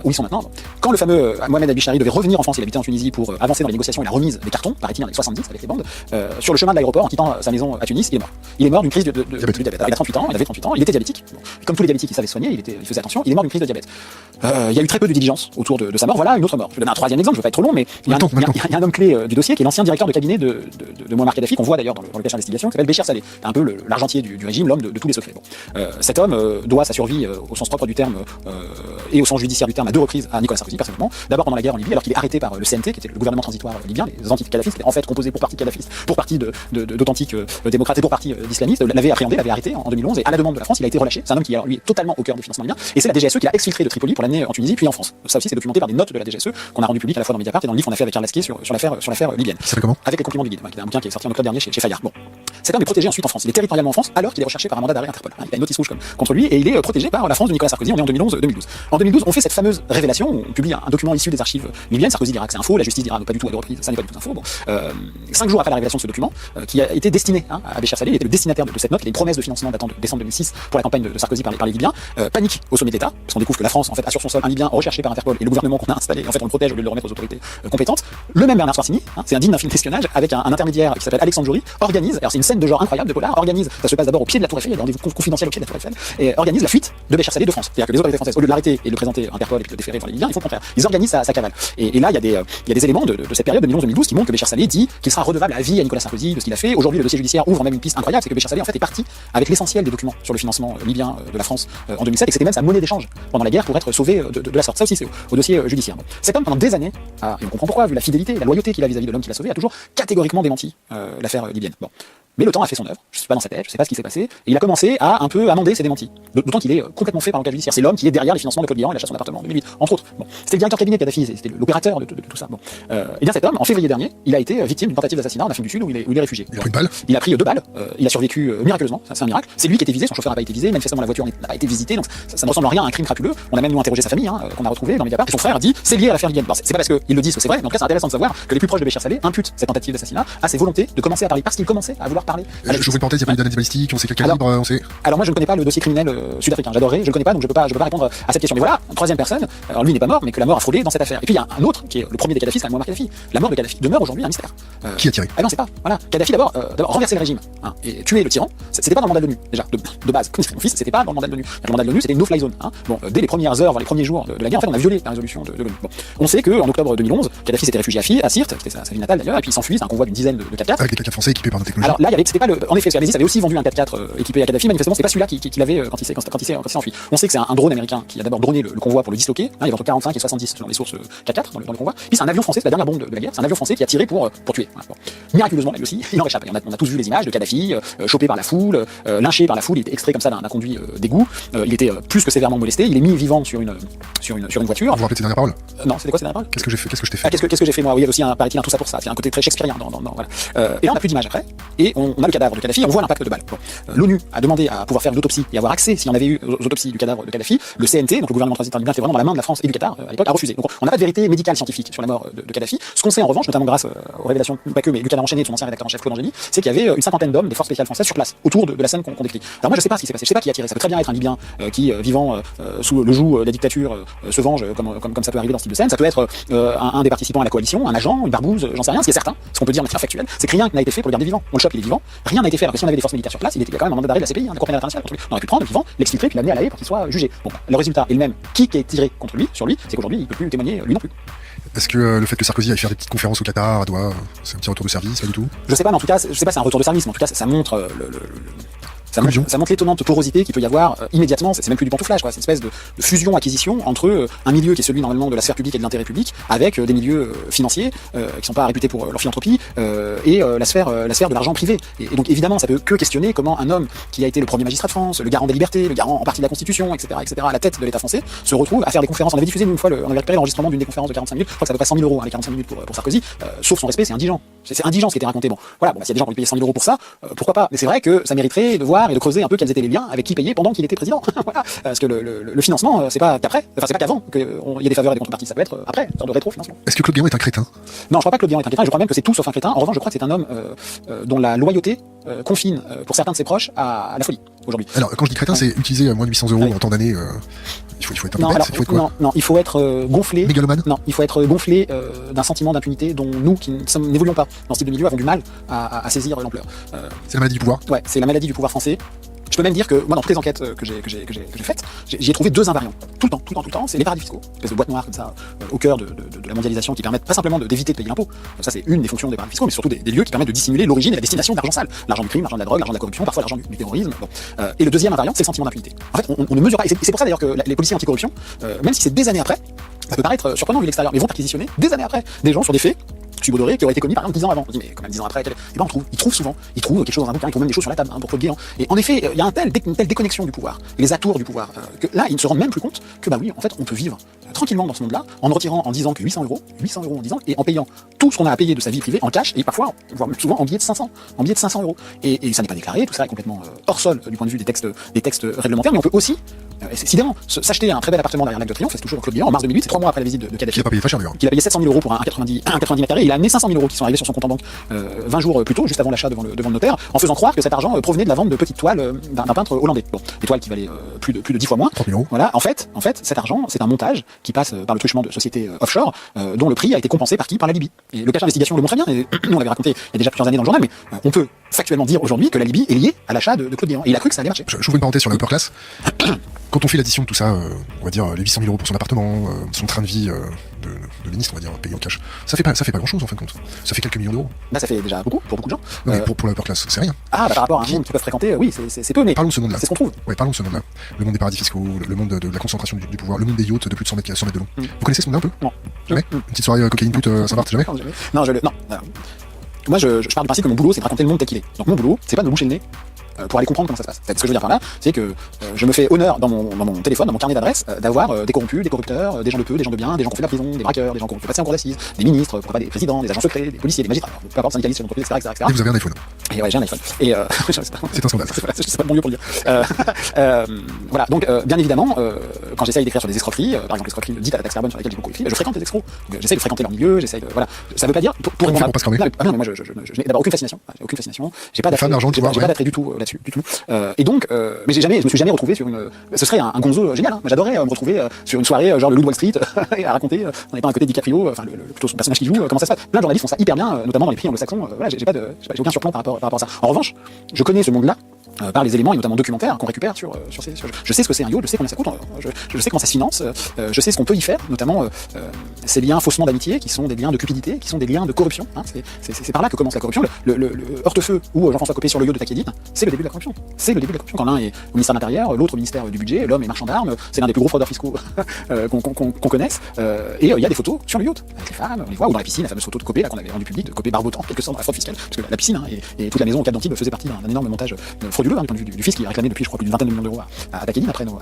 Où ils sont maintenant. Bon. Quand le fameux Mohamed Al-Bishari devait revenir en France, il habitait en Tunisie pour avancer dans les négociations et la remise des cartons, paraît-il dans les 70 avec les bandes, sur le chemin de l'aéroport en quittant sa maison à Tunis, il est mort. Il est mort d'une crise de diabète. Alors, il a 38 ans, il avait 38 ans, il était diabétique. Bon. Comme tous les diabétiques, il savait se soigner, il faisait attention, il est mort d'une crise de diabète. Il y a eu très peu de diligence autour de sa mort. Voilà une autre mort. Je vais donner un troisième exemple, je ne veux pas être trop long, mais il y a un homme clé du dossier qui est l'ancien directeur de cabinet de Muammar Kadhafi, qu'on voit d'ailleurs dans le cache d'investigation, qui s'appelle Béchir Saleh. un peu l'argentier du régime, l'homme de tous les secrets. Bon. Cet homme doit sa survie au sens propre du terme et au sens judiciaire du terme à 2 reprises à Nicolas Sarkozy personnellement. D'abord pendant la guerre en Libye, alors qu'il est arrêté par le CNT, qui était le gouvernement transitoire libyen, les anti-kadhafistes, en fait composé pour partie de kadhafistes, pour partie d'authentiques démocrates et pour partie d'islamistes, l'avait appréhendé, l'avait arrêté en 2011 et à la demande de la France, il a été relâché. C'est un homme qui lui est totalement au cœur des financements libyens et c'est la DGSE qui l'a exfiltré de Tripoli pour l'amener en Tunisie puis en France. Ça aussi c'est documenté par des notes de la DGSE qu'on a rendu public à la fois dans Mediapart et dans le livre qu'on a fait avec Karl Lasquier sur l'affaire libyenne. Ça fait comment? Avec les compliments de Guide, qui est un bouquin qui est sorti en octobre dernier chez Fayard. Bon. Cet homme est protégé ensuite en France. Il est territorialement en France alors qu'il est recherché par un mandat d'arrêt Interpol. Il a une notice rouge contre lui et il est protégé par la France de Nicolas Sarkozy. On est en 2011-2012. En 2012, on fait cette fameuse révélation. On publie un document issu des archives libyennes. Sarkozy dira que c'est un faux. La justice dira pas du tout à 2 reprises. Ça n'est pas du tout un faux. Bon. 5 jours après la révélation de ce document, qui a été destiné à Béchir Saleh, il était le destinataire de cette note. Il y a une promesse de financement datant de décembre 2006 pour la campagne de Sarkozy par les Libyens. Panique au sommet d'État parce qu'on découvre que la France en fait a sur son sol un Libyen recherché par Interpol et le gouvernement qu'on a installé en fait on le protège au lieu de le remettre aux autorités compétentes. Le même Bernard Sorsini, c'est indigne d'un film d'espionnage avec un intermédiaire qui s'appelle Alexandre Jory, organise, alors c'est une scène de genre incroyable de polar, organise, ça se passe d'abord au pied de la Tour Eiffel, il y a des rendez-vous confidentiels au pied de la Tour Eiffel, et organise la fuite de Béchir Saleh de France. C'est-à-dire que les autorités françaises, au lieu de l'arrêter et de le présenter à Interpol et de le déférer devant les Libyens, ils font le contraire. Ils organisent sa cavale. Et là, il y a des éléments de cette période de 2011-2012 qui montrent que Béchir Saleh dit qu'il sera redevable à vie à Nicolas Sarkozy de ce qu'il a fait. Aujourd'hui, le dossier judiciaire ouvre même une piste incroyable, c'est que Béchir Saleh en fait est parti avec l'essentiel des documents sur le financement libyen de la France en 2007 et que c'était même sa monnaie d'échange pendant la guerre pour être sauvé de la sorte. Ça aussi, c'est au dossier judiciaire. Bon. Cet homme, pendant des années, et on comprend pourquoi, vu la fidélité, la loyauté qu'il a vis-à-vis de l'homme qu'il a sauvé, a toujours catégoriquement démenti l'affaire libyenne. Bon. Mais le temps a fait son œuvre, je suis pas dans sa tête, je sais pas ce qui s'est passé, et il a commencé à un peu amender ses démentis. D'autant qu'il est complètement fait par l'enquête judiciaire. C'est l'homme qui est derrière les financements de Claude Guéant et l'achat de son appartement en 2008, entre autres. Bon. C'était le directeur cabinet de Kadhafi, c'était l'opérateur de tout ça. Bon. Et bien cet homme, en février dernier, il a été victime d'une tentative d'assassinat en Afrique du Sud où il est réfugié. Il a pris une balle. Il a pris 2 balles, il a survécu miraculeusement, ça c'est un miracle. C'est lui qui était visé, son chauffeur n'a pas été visé, manifestement la voiture n'a pas été visitée, donc ça ne ressemble à rien à un crime crapuleux. On a même nous interrogé sa famille, qu'on a retrouvé dans Mediapart, et son frère dit c'est lié à l'affaire libyenne. C'est pas parce qu'ils le disent que c'est vrai, mais en tout cas c'est intéressant de savoir que les plus proches de Béchir Saleh imputent cette tentative d'assassinat à ses volontés de commencer à parler, parce qu'il commençait à vouloir parler. Je vous parenthèse, il y a pas eu d'analyse balistique, on sait quel calibre, on sait. Alors moi je ne connais pas le dossier criminel sud-africain, j'adorerais, je le connais pas donc je peux pas répondre à cette question. Mais voilà, une troisième personne, alors lui n'est pas mort mais que la mort a fraudé dans cette affaire. Et puis il y a un autre qui est le premier des Kadhafis, c'est Mouammar Kadhafi. La mort de Kadhafi demeure aujourd'hui un mystère. Qui a tiré? Ah non, c'est pas. Voilà, Kadhafi d'abord renverser le régime et tuer le tyran, c'était pas dans le mandat de l'ONU déjà de base. Comme mon fils, c'était pas dans le mandat de l'ONU. Le mandat de l'ONU c'était une no-fly zone. Bon, dès les premières heures, les premiers jours de la guerre, en fait on a violé la résolution de l'ONU. Bon. On sait que en octobre 2011, Kadhafi s'était réfugié à Sirte, c'était sa ville natale d'ailleurs, et puis il s'enfuit, c'est un convoi d'une dizaine de 4x4. Avec les 4x4 français équipés par nos technologies. Alors là, c'était pas en effet, parce avait aussi vendu un 4x4 équipé à Kadhafi, manifestement, c'est pas celui-là qu'il avait quand il s'est enfui. On sait que c'est un drone américain qui a d'abord droné le convoi pour le disloquer, il y avait entre 45 et 70 selon les sources 4x4 dans le convoi. Puis c'est un avion français, c'est la dernière bombe de la guerre, c'est un avion français qui a tiré pour tuer. Voilà, bon. Miraculeusement, là aussi, il en réchappe. On a tous vu les images de Kadhafi, chopé par la foule, lynché par la foule, il était extrait comme ça d'un conduit d'égout, il était plus que sévèrement molesté, il est mis vivant sur une voiture. Vous vous rappelez de ses dernières paroles? Non, c'était quoi ces dernières paroles? Qu'est-ce que j'ai fait? Qu'est-ce que je t'ai fait? Qu'est-ce que j'ai fait moi? Oui, il y a aussi paraît-il tout ça pour ça, c'est un côté très shakespearien voilà. Et là on n'a plus d'images après, et on a le cadavre de Kadhafi, on voit l'impact de balle. Bon. L'ONU a demandé à pouvoir faire une autopsie et avoir accès, s'il y en avait eu aux autopsies du cadavre de Kadhafi. Le CNT, donc le gouvernement transitoire libyen, qui était vraiment dans la main de la France et du Qatar à l'époque, a refusé. Donc on n'a pas de vérité médicale scientifique sur la mort de Kadhafi. Ce qu'on sait en revanche, notamment grâce aux révélations, pas que, mais du Canard enchaîné de son ancien rédacteur en chef Claude Angély, c'est qu'il y avait une cinquantaine d'hommes des forces spéciales françaises sur place, autour de la scène qu'on décrit. Alors moi je sais pas ce qui s'est passé, je sais pas qui a tiré. Ça peut très bien être un Libyen qui, vivant sous le joug de la dictature, se venge comme ça peut arriver dans ce type de scène. Ça peut être un des participants à la coalition, un agent, une barbouze, j'en sais rien. Ce qui est certain, ce qu'on peut dire de manière factuelle, c'est que rien n'a été fait pour le garder vivant. On le chope, il est vivant. Rien n'a été fait. Alors que si on avait des forces militaires sur place, il y a quand même un mandat d'arrêt de la CPI, de la Cour pénale internationale contre lui. On aurait pu le prendre vivant, l'exfiltrer, puis l'amener à La Haye pour qu'il soit jugé. Bon, le résultat est le même. Qui est tiré contre lui, sur lui, c'est qu'aujourd'hui il peut plus témoigner lui non plus. Est-ce que le fait que Sarkozy aille faire des petites conférences au Qatar, c'est un petit retour de service, pas du tout? Je sais pas, mais en tout cas, je sais pas, c'est un retour de service, mais en tout cas, ça montre ça montre l'étonnante porosité qu'il peut y avoir immédiatement. C'est même plus du pantouflage, quoi. C'est une espèce de fusion-acquisition entre un milieu qui est celui normalement de la sphère publique et de l'intérêt public, avec des milieux financiers qui sont pas réputés pour leur philanthropie et la sphère de l'argent privé. Et donc évidemment, ça peut que questionner comment un homme qui a été le premier magistrat de France, le garant des libertés, le garant en partie de la Constitution, etc., à la tête de l'État français, se retrouve à faire des conférences. On avait diffusé une fois, on avait récupéré l'enregistrement d'une des conférences de 45 minutes. Je crois que ça doit pas 100 000 euros, les 45 minutes pour Sarkozy. Sauf son respect, c'est indigent. C'est indigent ce qui était raconté. Bon, voilà, s'il y a des gens qui ont payé 100 000 euros pour ça, pourquoi pas. Mais c'est vrai que ça mériterait de voir et de creuser un peu quels étaient les liens avec qui payer pendant qu'il était président. Voilà. Parce que le financement, c'est pas qu'après, enfin c'est pas qu'avant qu'il y ait des faveurs et des contreparties, ça peut être après, une sorte de rétro-financement. Est-ce que Claude Guéant est un crétin? Non, je crois pas que Claude Guéant est un crétin, je crois même que c'est tout sauf un crétin. En revanche, je crois que c'est un homme dont la loyauté confine pour certains de ses proches à la folie aujourd'hui. Alors quand je dis crétin, c'est utiliser moins de 800 euros en temps d'année. Il faut être un peu bête, il faut être quoi? Non, il faut être gonflé. Mégalomane? Non, il faut être gonflé d'un sentiment d'impunité dont nous qui n'évoluons pas dans ce type de milieu avons du mal à saisir l'ampleur. C'est la maladie du pouvoir? Ouais, c'est la maladie du pouvoir français. Je peux même dire que moi, dans toutes les enquêtes que j'ai faites, j'y ai trouvé deux invariants. Tout le temps. C'est les paradis fiscaux, espèce de boîte noire comme ça, au cœur de la mondialisation, qui permettent pas simplement d'éviter de payer l'impôt. Ça, c'est une des fonctions des paradis fiscaux, mais surtout des lieux qui permettent de dissimuler l'origine et la destination de l'argent sale. L'argent du crime, l'argent de la drogue, l'argent de la corruption, parfois l'argent du terrorisme. Bon. Et le deuxième invariant, c'est le sentiment d'impunité. En fait, on ne mesure pas, et c'est pour ça d'ailleurs que les policiers anticorruption, même si c'est des années après, ça peut paraître surprenant vu l'extérieur, mais vont perquisitionner des années après des gens sur des faits subodorés qui auraient été commis par exemple 10 ans avant. On dit mais quand même 10 ans après, et ben ils trouvent souvent, quelque chose dans un bouquin, ils trouvent même des choses sur la table pour Claude Guéant. Et en effet, il y a une telle déconnexion du pouvoir, les atours du pouvoir, que là ils ne se rendent même plus compte que bah oui, en fait, on peut vivre tranquillement dans ce monde-là en retirant, en disant que 800 euros en 10 ans, et en payant tout ce qu'on a à payer de sa vie privée en cash, et parfois, voire souvent en billets de 500 euros. Et ça n'est pas déclaré, tout ça est complètement hors sol du point de vue des textes réglementaires, mais on peut aussi, c'est sidérant, s'acheter un très bel appartement derrière l'Arc de Triomphe, c'est toujours Claude Guéant, en mars 2008, c'est 3 mois après la visite de Kadhafi. Il a pas payé très cher d'ailleurs. Qu'il a payé 700 000 euros pour un 90 mètres carrés, il a amené 500 000 euros qui sont arrivés sur son compte en banque 20 jours plus tôt, juste avant l'achat devant le notaire, en faisant croire que cet argent provenait de la vente de petites toiles d'un peintre hollandais. Bon, des toiles qui valaient plus de 10 fois moins. 30 000 euros. Voilà, en fait, cet argent, c'est un montage qui passe par le truchement de sociétés offshore, dont le prix a été compensé par qui? Par la Libye. Et le cache d'investigation le montre très bien, et nous on l'avait raconté il y a déjà plusieurs années dans le journal, mais on peut factuellement dire aujourd'hui que la Libye est liée à l'achat de Claude Guéant. Et il a cru que ça allait marcher. J'ouvre une parenthèse sur la upper class. Quand on fait l'addition de tout ça, on va dire les 800 000 euros pour son appartement, son train de vie de ministre, on va dire, payé en cash, ça fait pas grand chose en fin de compte. Ça fait quelques millions d'euros. Là, ça fait déjà beaucoup pour beaucoup de gens. Non, mais pour la upper class, c'est rien. Ah, bah, par rapport à un monde qu'ils peuvent fréquenter, oui, c'est peu, mais parlons de ce monde-là. c'est ce qu'on trouve. Ouais, parlons de ce monde-là. Le monde des paradis fiscaux, le monde de la concentration du pouvoir, le monde des yachts de plus de 100 mètres de long. Vous connaissez ce monde-là un peu? Non. Jamais. Une petite soirée cocaïne pute à Saint-Barth, jamais? Non, moi, je pars du principe que mon boulot, c'est de raconter le monde tel qu'il est. Donc mon boulot, c'est pas de me boucher le nez pour aller comprendre comment ça se passe. Ce que je veux dire par là, c'est que je me fais honneur dans mon téléphone, dans mon carnet d'adresses, d'avoir des corrompus, des corrupteurs, des gens de peu, des gens de bien, des gens qui ont fait de la prison, des braqueurs, des gens qui ont fait passer en cour d'assises, des ministres, pourquoi pas des présidents, des agents secrets, des policiers, des magistrats, peu importe, syndicalistes, chefs d'entreprise, etc. Et vous avez un iPhone. Et ouais, j'ai un iPhone. Et c'est un scandale. C'est pas le bon lieu pour le dire. Voilà, donc bien évidemment, quand j'essaye d'écrire sur des escroqueries, par exemple l'escroquerie dite à la taxe carbone sur laquelle j'ai beaucoup écrit, je fréquente des escrocs. Donc j'essaye de fréquenter leur milieu, voilà. Ça veut pas dire pour répondre pas se cramer. Ah non, mais moi je n'ai d'abord aucune fascination. J'ai pas d'attrait du tout là-dessus, du tout. Et donc, mais je me suis jamais retrouvé sur une. Ce serait un gonzo génial. Hein. J'adorerais me retrouver sur une soirée genre le Loup de Wall Street et à raconter en étant à côté de DiCaprio, enfin plutôt son personnage qui joue, comment ça se passe. Plein de journalistes font ça hyper bien, notamment dans les pays anglo-saxons. Voilà, j'ai aucun surplomb par rapport à ça. En revanche, je connais ce monde-là par les éléments et notamment documentaires qu'on récupère sur ces. Je sais ce que c'est un yacht, je sais combien ça coûte, je sais comment ça se finance, je sais ce qu'on peut y faire, notamment ces liens faussement d'amitié qui sont des liens de cupidité, qui sont des liens de corruption. Hein. C'est par là que commence la corruption. Le hortefeux où Jean-François Copé sur le yacht de Takedine, c'est le début de la corruption. C'est le début de la corruption. Quand l'un est au ministère de l'Intérieur, l'autre au ministère du Budget, l'homme est marchand d'armes, c'est l'un des plus gros fraudeurs fiscaux qu'on connaisse. Et il y a des photos sur le yacht avec les femmes, on les voit, ou dans la piscine, la fameuse photo de Copé là qu'on avait rendue publique, de Copé barbotant quelque sorte dans la fraude fiscale, parce que la piscine et toute la maison au Cap d'Antibes faisait partie d'un énorme montage frauduleux du point de vue du fisc qui est réclamé depuis je crois plus d'une vingtaine de millions d'euros à Takedine après nos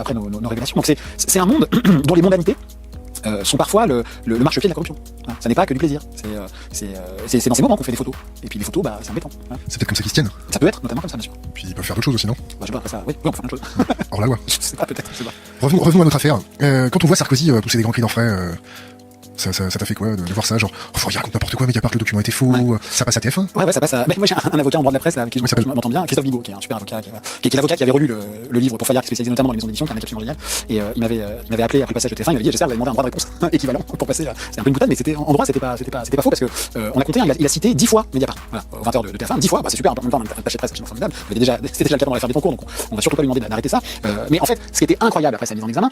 révélations. Donc c'est un monde dont les mondanités sont parfois le marchepied de la corruption. Hein. Ça n'est pas que du plaisir. C'est dans ces moments qu'on fait des photos. Et puis les photos, c'est embêtant. Hein. C'est peut-être comme ça qu'ils se tiennent. Ça peut être, notamment comme ça, bien sûr. Et puis ils peuvent faire d'autres choses aussi, non? Je sais pas, après ça, oui, on peut faire d'autres choses. Hors la loi. Je sais pas, peut-être, je sais pas. Revenons à notre affaire. Quand on voit Sarkozy pousser des grands cris d'enfrait, ça t'a fait quoi de voir ça? Genre, il raconte n'importe quoi, mais Mediapart, le document était faux, ça passe à TF1? Ouais, ça passe à. Mais moi j'ai un avocat en droit de la presse là, avec qui je m'entends bien, Christophe Bigot, qui est un super avocat, qui est l'avocat qui avait relu le livre pour Fayard, qui est spécialisé notamment dans les maisons d'édition, qui est un mec absolument génial. Et il m'avait appelé après le passage de TF1, il m'avait dit j'espère que vous allez demander un droit de réponse équivalent pour passer. C'est un peu une boutade, mais c'était en droit, c'était pas faux parce que on a compté, il a cité 10 fois Mediapart. Voilà, aux 20h de TF1, 10 fois, c'est super, en même temps, un attaché de presse absolument formidable. C'était déjà le cas dans l'affaire des concours, donc on va surtout pas lui demander d'arrêter ça. Mais en fait, ce qui était incroyable après sa mise en examen,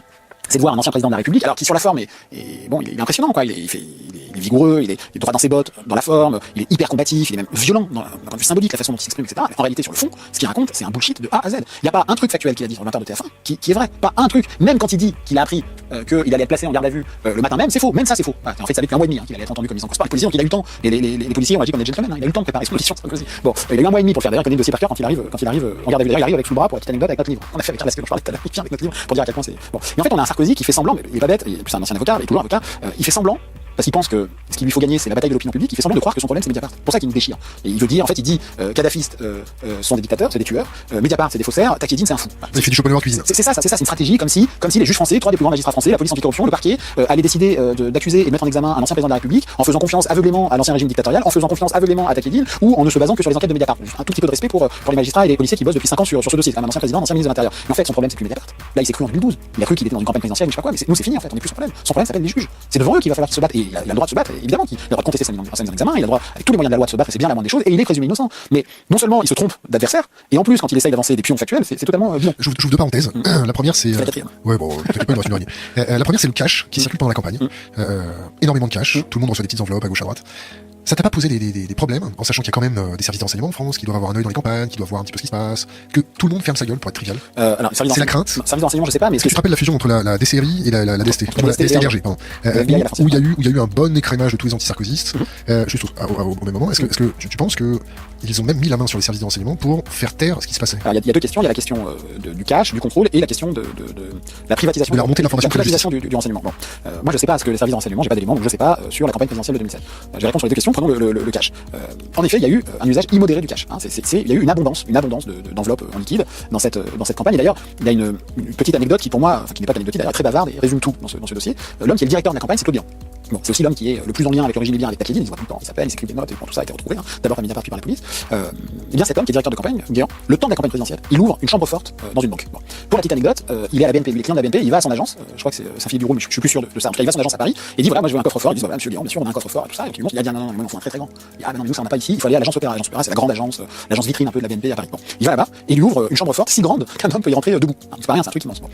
c'est de voir un ancien président de la République, alors qui sur la forme est il est impressionnant, quoi. Il est vigoureux, il est droit dans ses bottes, dans la forme, il est hyper combatif, il est même violent d'un point de vue symbolique, la façon dont il s'exprime, etc. Mais en réalité, sur le fond, ce qu'il raconte, c'est un bullshit de A à Z. Il n'y a pas un truc factuel qu'il a dit sur le 20h de TF1 qui est vrai. Pas un truc. Même quand il dit qu'il a appris qu'il allait être placé en garde à vue le matin même, c'est faux. Même ça, c'est faux. En fait, ça fait depuis un mois et demi qu'il allait être entendu comme mise en cause par les policiers, donc il a eu le temps. Les policiers ont agi comme des gentlemen, il a eu le temps de préparer son audition. Bon, il a eu un mois et demi pour faire. D'ailleurs, il connaît le dossier par cœur quand il arrive en garde à vue. Il arrive avec sous le bras pour la petite anecdote avec notre livre. On a fait avec Ernest, je parlais tout à l'heure, il vient avec notre livre pour dire à quel point c'est bon. Mais en fait, on a un Sarkozy qui fait semblant, mais il est pas bête, il est plus un ancien avocat, il est toujours avocat, il fait semblant. Parce qu'il pense que ce qu'il lui faut gagner, c'est la bataille de l'opinion publique. Il fait semblant de croire que son problème, c'est Mediapart. C'est pour ça qu'il nous déchire. Et il veut dire, en fait, il dit, kadhafistes sont des dictateurs, c'est des tueurs. Mediapart, c'est des fauteurs. Takedine, c'est un fou. Voilà. Il fait du chapeau noir cuisine. C'est ça, c'est une stratégie, comme si les juges français, 3 des plus grands magistrats français, la police anticorruption, le parquet, allaient décider d'accuser et de mettre en examen un ancien président de la République en faisant confiance aveuglément à l'ancien régime dictatorial, en faisant confiance aveuglément à Takedine, ou en ne se basant que sur les enquêtes de Mediapart. Un tout petit peu de respect pour les magistrats et les policiers qui bossent depuis 5 ans sur ce dossier. C'est un ancien président, un ancien ministre de l'Intérieur. Mais en fait, son problème, c'est plus Mediapart. Là, il s'est cru en 2012. Il a cru qu'il était dans une campagne présidentielle, mais je sais pas quoi. Mais nous, c'est fini en fait. On n'est plus son problème. Son problème s'appelle les juges. C'est devant eux qu'il va falloir qu'il se batte. Et il a le droit de se battre, évidemment, il a le droit de contester sa mise en examen, il a le droit, avec tous les moyens de la loi, de se battre, et c'est bien la moindre des choses, et il est présumé innocent. Mais non seulement il se trompe d'adversaire, et en plus, quand il essaye d'avancer des pions factuels, c'est totalement bidon. J'ouvre deux parenthèses. La première, c'est. La quatrième. Ouais, bon, t'inquiète pas, il me reste une dernière. La première, c'est le cash qui circule pendant la campagne. Énormément de cash. Tout le monde reçoit des petites enveloppes à gauche à droite. Ça t'a pas posé des problèmes, en sachant qu'il y a quand même des services d'enseignement en France qui doivent avoir un œil dans les campagnes, qui doivent voir un petit peu ce qui se passe, que tout le monde ferme sa gueule pour être trivial. Alors, c'est la crainte. Service d'enseignement, je sais pas, mais est-ce que tu te rappelles la fusion entre la DCRI et la DST, la DST-DRG, pardon, où il y a eu un bon écrémage de tous les anti-sarkozystes, juste au même moment. Est-ce que tu penses que ils ont même mis la main sur les services d'enseignement pour faire taire ce qui se passait? Alors, il y a deux questions. Il y a la question du cash, du contrôle, et la question de la privatisation. De la remontée de l'information. La privatisation du renseignement. Bon. Moi, je sais pas ce que les services d'enseignement, j'ai pas d'éléments, donc je sais pas sur la campagne présidentielle de 2007. Je vais répondre sur les deux questions, prenons le cash. En effet, il y a eu un usage immodéré du cash. Hein. Il y a eu une abondance d'enveloppes en liquide dans cette campagne. Et d'ailleurs, il y a une petite anecdote qui, pour moi, qui n'est pas anecdotique, d'ailleurs très bavarde et résume tout dans ce dossier. L'homme qui est le directeur de la campagne, c'est Claude Guéant. Bon, c'est aussi l'homme qui est le plus en lien avec le régime libyen, avec Taclidine, il se voit tout le temps, il s'appelle, il s'écrit des notes, et bon, tout ça a été retrouvé, hein. D'abord par Mediapart puis par la police. Et bien cet homme qui est directeur de campagne, Guéant, le temps de la campagne présidentielle, il ouvre une chambre forte dans une banque. Bon. Pour la petite anecdote, il est à la BNP, il est client de la BNP, il va à son agence, je crois que c'est un filiale du bureau, mais je suis plus sûr de ça. En tout cas, il va à son agence à Paris et dit voilà, moi je veux un coffre-fort. Ils disent voilà, monsieur Guéant, bien sûr, on a un coffre-fort et tout ça. Et puis il a dit non, il faut un très grand. Il dit ah, mais non, mais nous ça on n'a pas ici, il faut aller à l'agence Opéra. L'agence Opéra, c'est la grande agence, l'agence vitrine un peu de la BNP à Paris. Bon. Il va là-bas et il lui ouvre une chambre forte si grande qu'un homme peut y rentrer debout. C'est pas rien, c'est un truc immense. Bon.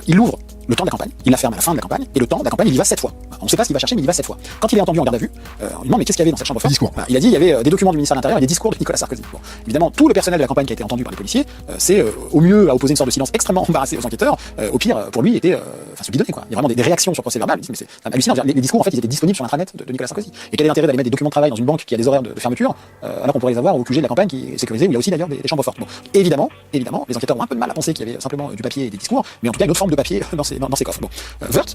Il l'ouvre le temps de la campagne, il la ferme à la fin de la campagne, et le temps de la campagne, il y va 7 fois. On ne sait pas ce qu'il va chercher, mais il y va 7 fois. Quand il est entendu en garde à vue, on lui demande mais qu'est-ce qu'il y avait dans cette chambre forte? Discours. Il a dit il y avait des documents du ministère de l'Intérieur et des discours de Nicolas Sarkozy. Bon. Évidemment, tout le personnel de la campagne qui a été entendu par les policiers, c'est au mieux à opposer une sorte de silence extrêmement embarrassé aux enquêteurs, au pire pour lui était se bidonner quoi. Il y a vraiment des réactions sur procès verbal, mais c'est hallucinant. Les discours en fait ils étaient disponibles sur l'intranet de Nicolas Sarkozy. Et quel est l'intérêt d'aller mettre des documents de travail dans une banque qui a des horaires de fermeture alors qu'on pourrait les avoir au QG de la campagne qui est sécurisé où il y a aussi d'ailleurs des chambres fortes. Bon. Évidemment, les enquêteurs ont un peu de mal à penser qu'il y avait simplement du papier et des discours, mais en tout cas une autre forme de papier dans ces coffres. Bon.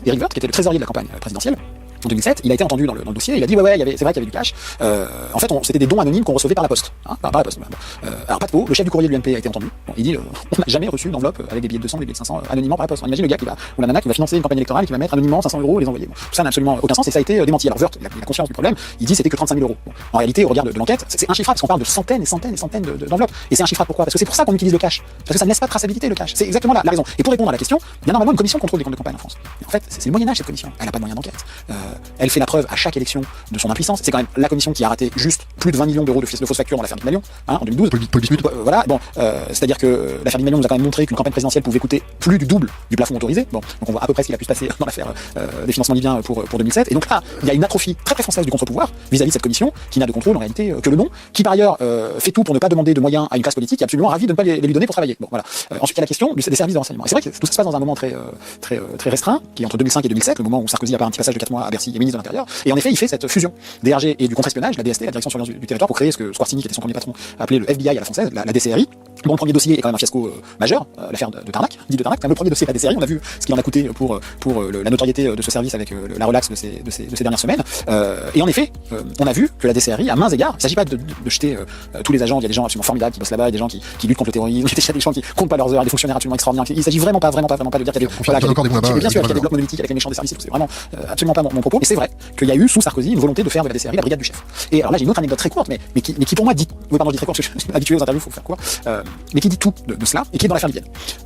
Eric Woerth, qui était le trésorier de la campagne présidentielle, en 2007, il a été entendu dans le dossier, il a dit ouais, c'est vrai qu'il y avait du cash. En fait, c'était des dons anonymes qu'on recevait par la poste. Hein, par la poste. Alors pas de peau, le chef du courrier de l'UMP a été entendu. Bon, il dit on n'a jamais reçu d'enveloppe avec des billets de 200, des billets de 500 anonymement par la poste. On imagine le gars ou la nana qui va financer une campagne électorale et qui va mettre anonymement 500 € et les envoyer. Bon, tout ça n'a absolument aucun sens et ça a été démenti. Alors Woerth, il a conscience du problème, il dit c'était que 35 000 €. Bon, en réalité, au regard de l'enquête, c'est inchiffrable parce qu'on parle de centaines et centaines et centaines d'enveloppes. Et c'est inchiffrable pourquoi? Parce que c'est pour ça qu'on utilise le cash. Parce que ça ne laisse pas de traçabilité le cash. C'est exactement la raison. Et pour répondre à la question, il y a normalement une commission de contrôle des comptes de campagne en France. Et en fait, c'est le Moyen-Âge cette commission. Elle n'a pas de moyens d'enquête. Elle fait la preuve à chaque élection de son impuissance. C'est quand même la commission qui a raté juste plus de 20 millions d'euros de fausses factures dans l'affaire Malion, hein, en 2012. Voilà, bon, c'est-à-dire que l'affaire Malion nous a quand même montré qu'une campagne présidentielle pouvait coûter plus du double du plafond autorisé. Bon, donc on voit à peu près ce qu'il a pu se passer dans l'affaire des financements libyens pour 2007. Et donc là, il y a une atrophie très française du contre-pouvoir vis-à-vis de cette commission qui n'a de contrôle en réalité que le nom, qui par ailleurs fait tout pour ne pas demander de moyens à une classe politique qui est absolument ravie de ne pas les lui donner pour travailler. Bon, voilà. Ensuite, il y a la question des services de renseignement. Et c'est vrai que tout ça se passe dans un moment très restreint, qui est entre 2005 et 2007, le moment où Sarkozy a pas un petit passage de 4 mois à Bercy et ministre de l'Intérieur. Et en effet, il fait cette fusion DRG et du contre-espionnage, la DST, la direction de surveillance du territoire, pour créer ce que Squarcini, qui était son premier patron, appelait le FBI à la française, la DCRI. Bon, le premier dossier est quand même un fiasco majeur, l'affaire de Tarnac, dit de Tarnac. Le premier dossier de la DCRI, on a vu ce qu'il en a coûté pour la notoriété de ce service avec la relaxe de ces dernières semaines. Et en effet, on a vu que la DCRI, à mains égards, il ne s'agit pas de jeter tous les agents, il y a des gens absolument formidables qui bossent là-bas, il y a des gens qui luttent contre le terrorisme, il y a des gens qui comptent pas leurs heures, des fonctionnaires absolument extraordinaires. Il ne s'agit vraiment pas de dire qu'il y a bien sûr qu'il y a des blocs monolithiques avec les méchants des services, c'est vraiment absolument pas mon propos, mais c'est vrai qu'il y a eu sous Sarkozy une volonté de faire de la DCRI la brigade du chef. Et alors là, j'ai une autre anecdote très courte, mais qui pour moi dit, oui pardon, je dis très court parce que je suis habitué aux interviews, faut faire quoi, mais qui dit tout de cela et qui est dans l'affaire libyenne.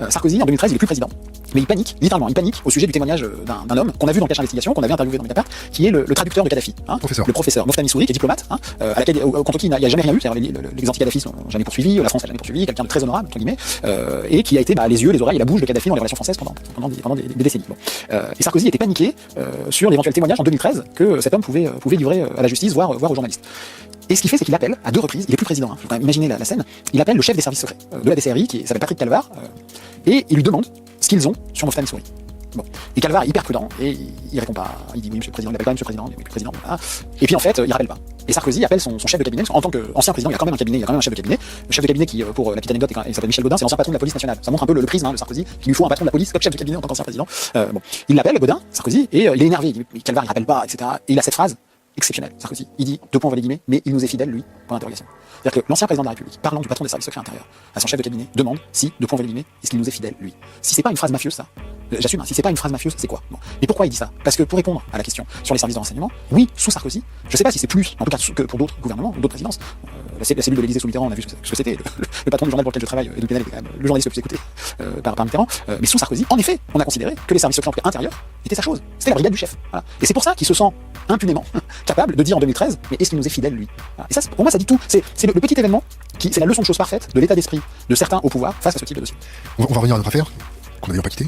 Sarkozy en 2013, il est plus président, mais il panique, littéralement, au sujet du témoignage d'un homme qu'on a vu dans le cache investigation, qu'on avait interviewé dans Mediapart, qui est le traducteur de Kadhafi, hein, le professeur Moftami Souri, qui est diplomate, hein, contre qui il n'y a jamais rien eu, les anti-kadhafistes n'ont jamais poursuivi, la France n'a jamais poursuivi, quelqu'un de très honorable entre guillemets, et qui a été les yeux, les oreilles et la bouche de Kadhafi dans les relations françaises pendant des décennies. Bon. Et Sarkozy était paniqué sur l'éventuel témoignage en 2013 que cet homme pouvait livrer à la justice, voire aux journalistes. Et ce qu'il fait, c'est qu'il appelle à 2 reprises, il est plus président, hein, faut quand même imaginer la scène, il appelle le chef des services secrets de la DCRI, qui s'appelle Patrick Calvar, et il lui demande ce qu'ils ont sur Moftami Souri. Bon. Et Calvar est hyper prudent, et il répond pas, il dit oui monsieur le président, il appelle quand même monsieur le président, oui monsieur le président, voilà. Et puis en fait, il rappelle pas. Et Sarkozy appelle son chef de cabinet, en tant qu'ancien président, il y a quand même un cabinet, il y a quand même un chef de cabinet. Le chef de cabinet qui, pour la petite anecdote, il s'appelle Michel Gaudin, c'est l'ancien patron de la police nationale. Ça montre un peu le prisme de Sarkozy, qu'il lui faut un patron de la police comme chef de cabinet en tant qu'ancien président. Bon. Il l'appelle, Gaudin, Sarkozy, et il est énervé, Calvar il rappelle pas, etc. Et il a cette phrase exceptionnelle, Sarkozy. Il dit, mais il nous est fidèle, lui, point d'interrogation. C'est-à-dire que l'ancien président de la République, parlant du patron des services secrets intérieurs, à son chef de cabinet, demande si, est-ce qu'il nous est fidèle, lui. Si c'est pas une phrase mafieuse, ça, j'assume, hein, si c'est pas une phrase mafieuse, c'est quoi? Bon. Mais pourquoi il dit ça? Parce que pour répondre à la question sur les services de renseignement, oui, sous Sarkozy, je sais pas si c'est plus, en tout cas que pour d'autres gouvernements, d'autres présidences, la cellule de l'Élysée sous Mitterrand, on a vu ce que c'était, le patron du journal pour lequel je travaille, Edouard Pinel, était quand même le journaliste le plus écouté par Mitterrand, mais sous Sarkozy, en effet, on a considéré que les services secrets intérieurs étaient sa chose, c'était la brigade du chef. Voilà. Et c'est pour ça qu'il se sent impunément capable de dire en 2013, mais est-ce qu'il nous est fidèle, lui? Voilà. Et ça, pour moi, ça dit tout. C'est le petit événement c'est la leçon de chose parfaite de l'état d'esprit de certains au pouvoir face à ce type de dossier. On va revenir à notre affaire, qu'on n'a d'ailleurs pas quitté.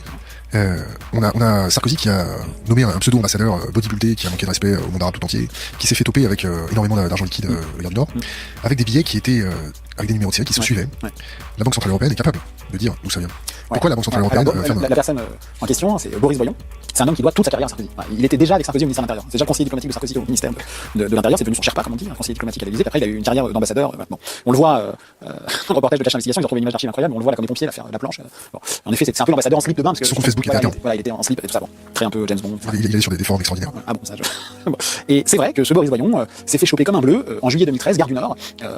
On a Sarkozy qui a nommé un pseudo-ambassadeur bodybuildé qui a manqué de respect au monde arabe tout entier, qui s'est fait toper avec énormément d'argent liquide la guerre du Nord, avec des billets qui étaient avec des numéros de série qui se suivaient. La Banque Centrale Européenne est capable de dire d'où ça vient. Pourquoi la Banque Centrale Européenne la personne en question, c'est Boris Voyant. C'est un homme qui doit toute sa carrière à Sarkozy. Il était déjà avec Sarkozy au ministère de l'Intérieur. C'est déjà le conseiller diplomatique de Sarkozy au ministère de l'Intérieur. C'est devenu son Sherpa, comme on dit, un conseiller diplomatique à l'Élysée. Après, il a eu une carrière d'ambassadeur. Bon. On le voit dans le reportage de Cache Investigation. Ils ont trouvé une image d'archive incroyable. On le voit là comme des pompiers, là, faire la planche. Bon. En effet, c'est un peu l'ambassadeur en slip de bain. Parce que son compte Facebook était il était en slip et tout ça. Bon. Très un peu James Bond. Il allait sur des forums extraordinaires. Ah bon, ça bon. Et c'est vrai que ce Boris Voyant s'est fait choper comme un bleu en juillet 2013, gare du Nord.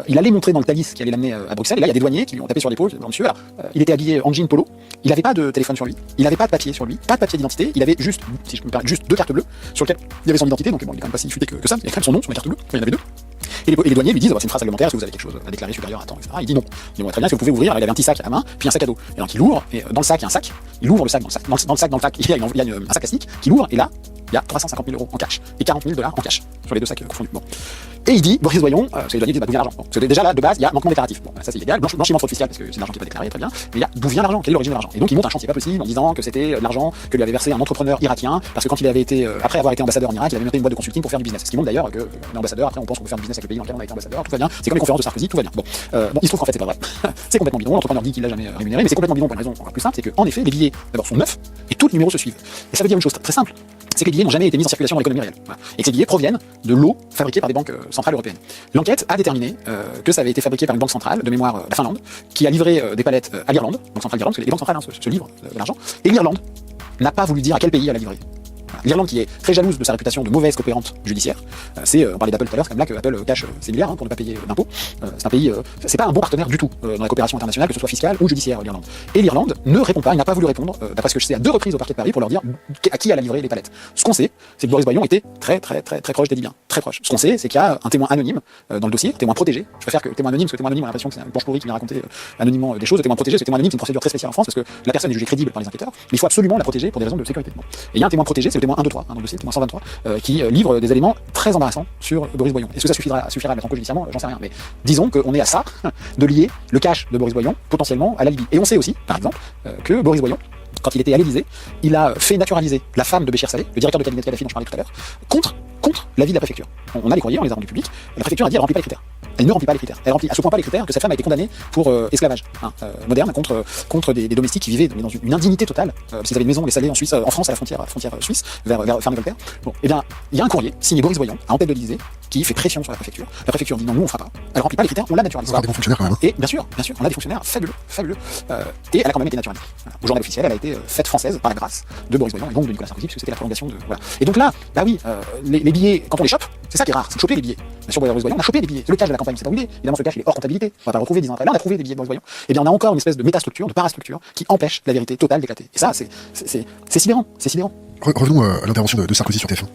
Il allait montrer dans le Thalys qui allait l'amener à Bruxelles. Et là, il y a des douaniers qui lui ont tapé sur l'épaule. Monsieur, alors, il était habillé en jean polo. Il n'avait pas de téléphone sur lui. Il n'avait pas de papier sur lui. Pas de papier d'identité. Il avait juste, si je peux me permettre, juste 2 cartes bleues sur lesquelles il y avait son identité. Donc bon, il est quand même pas si futé que ça. Il y a quand même son nom sur les cartes bleues. Enfin, il y en avait 2. Et les douaniers lui disent, c'est une phrase réglementaire, est-ce que vous avez quelque chose à déclarer supérieur à temps, etc. Il dit non. Il dit, très bien, est-ce que vous pouvez ouvrir? Alors, il avait un petit sac à la main, puis un sac à dos. Et donc il ouvre, et dans le sac, il y a un sac. Il ouvre le sac dans le sac. Dans le sac, il y a un sac plastique qu'il ouvre, et là, il y a 350 000 € en cash et 40 000 $ en cash sur les 2 sacs confondus. Bon. Et il dit, Boris Voyant, c'est les douaniers disent, d'où vient l'argent? Bon. Parce que déjà là, de base, il y a manquement déclaratif. Bon, ça c'est illégal. Blanchiment de fraude fiscale, parce que c'est de l'argent qui n'est pas déclaré, très bien. Mais il y a d'où vient l'argent? Quelle est l'origine de l'argent? Et donc il monte un chantier pas possible en disant que c'était de l'argent que lui avait versé un entrepreneur irakien, parce que quand il avait été, après avoir été ambassadeur en Irak, il avait monté une boîte de consulting pour faire du business. Ce qui montre d'ailleurs que l'ambassadeur, après on pense qu'on peut faire du business avec le pays dans lequel on a été ambassadeur, tout va bien. C'est comme les conférences de Sarkozy, tout va bien. Bon, il se trouve qu'en fait c'est pas vrai. C'est complètement bidon. L'entrepreneur dit qu'il l'a jamais rémunéré, mais c'est complètement bidon pour une raison encore plus simple, c'est que en effet les billets d'abord sont neufs et tous les numéros se suivent. Et ça veut dire une chose très simple, c'est que les billets n'ont jamais été mis en circulation dans l'économie réelle. Voilà. Et que ces billets proviennent de lots fabriqués par des banques centrales européennes. L'enquête a déterminé que ça avait été fabriqué par une banque centrale, de mémoire la Finlande, qui a livré des palettes à l'Irlande, banque centrale d'Irlande, parce que les banques centrales se livrent de l'argent, et l'Irlande n'a pas voulu dire à quel pays elle a livré. L'Irlande, qui est très jalouse de sa réputation de mauvaise coopérante judiciaire, on parlait d'Apple tout à l'heure, c'est comme là que Apple cache ses milliards pour ne pas payer d'impôts. C'est un pays, c'est pas un bon partenaire du tout dans la coopération internationale, que ce soit fiscale ou judiciaire, l'Irlande. Et l'Irlande ne répond pas, il n'a pas voulu répondre, d'après ce que je sais, à 2 reprises au parquet de Paris pour leur dire à qui elle a livré les palettes. Ce qu'on sait, c'est que Boris Voyant était très proche des Libyens, très proche. Ce qu'on sait, c'est qu'il y a un témoin anonyme dans le dossier, témoin protégé. Je préfère que témoin anonyme, parce que témoin anonyme, on a l'impression que c'est un planche pourri qui vient raconter anonymement des choses. Témoin protégé, c'est témoin anonyme, c'est une procédure très spéciale en France, parce que la personne est jugée crédible par les enquêteurs, mais il faut absolument la protéger pour des raisons de sécurité. Bon. Et il y a un témoin protégé, c'est le témoin 1, 2, 3, dans le dossier, témoin 123, qui livre des éléments très embarrassants sur Boris Voyant. Est-ce que ça suffira à mettre en cause judiciairement? J'en sais rien. Mais disons qu'on est à ça de lier le cash de Boris Voyant potentiellement à la Libye. Et on sait aussi, par exemple, que Boris Voyant, quand il était à l'Élysée, il a fait naturaliser la femme de Béchir Saleh, le directeur de cabinet de Kadhafi dont je parlais tout à l'heure, contre l'avis de la préfecture. On a les courriers, on les a rendus publics. La préfecture a dit elle remplit pas les critères. Elle ne remplit pas les critères. Elle remplit à ce point pas les critères que cette femme a été condamnée pour esclavage moderne contre des domestiques qui vivaient dans une indignité totale. Parce qu'ils avaient une maison, les Salés en Suisse, en France, à la frontière suisse, vers Ferney-Voltaire. Bon, eh bien, il y a un courrier signé Boris Voyant, en tête de l'Élysée, qui fait pression sur la préfecture. La préfecture dit non, nous on fera pas. Elle remplit pas les critères, on la naturalise. On a des bons fonctionnaires quand même. Et bien sûr, on a des fonctionnaires fabuleux. Et elle a quand même été naturalisée. Voilà. Au journal officiel, elle a été faite française par la grâce de Boris Voyant et donc de Nicolas Sarkozy, puisque c'était la prolongation de. Voilà. Et donc là, bah oui, les billets, quand on les chope, c'est ça qui est rare, c'est de choper les billets. Bien sûr, Boris Voyant, on a chopé les billets. C'est le cash de la campagne, c'est pas où il est. Évidemment, ce cash, il est hors comptabilité. On va pas le retrouver 10 ans après. Là, on a trouvé des billets de Boris Voyant. Et bien, on a encore une espèce de métastructure, de parastructure, qui empêche la vérité totale d'éclater. Et ça, c'est sidérant. Revenons à l'intervention de Sarkozy sur TF1.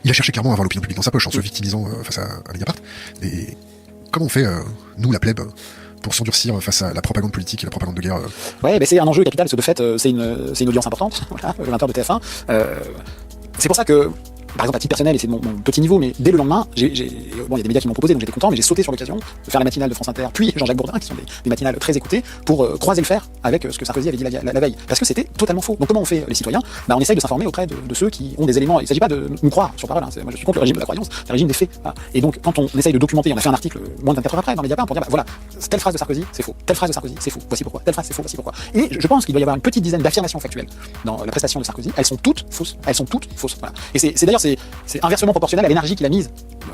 Il a cherché clairement à avoir l'opinion publique dans sa poche en se victimisant face à Mediapart. Et comment on fait, nous, la plèbe, pour s'endurcir face à la propagande politique et la propagande de guerre Ouais, c'est un enjeu capital, parce que de fait, c'est une audience importante, voilà, le 20h de TF1. C'est pour ça que, par exemple, à titre personnel, et c'est de mon petit niveau, mais dès le lendemain, il y a des médias qui m'ont proposé, donc j'étais content, mais j'ai sauté sur l'occasion de faire la matinale de France Inter, puis Jean-Jacques Bourdin, qui sont des matinales très écoutées, pour croiser le fer avec ce que Sarkozy avait dit la veille. Parce que c'était totalement faux. Donc comment on fait, les citoyens? On essaye de s'informer auprès de ceux qui ont des éléments. Il ne s'agit pas de nous croire sur parole. Moi, je suis contre le régime de la croyance, c'est le régime des faits. Voilà. Et donc, quand on essaye de documenter, on a fait un article moins de 24 heures après dans Mediapart pour dire, voilà, telle phrase de Sarkozy, c'est faux. Telle phrase de Sarkozy, c'est faux. Voici pourquoi. Telle phrase, c'est faux. Voici pourquoi. Et je pense qu'il doit y avoir une petite dizaine d'affirmations factuelles dans la prestation de Sarkozy. Elles sont toutes fausses. Voilà. Et c'est d'ailleurs, c'est inversement proportionnel à l'énergie qu'il a mise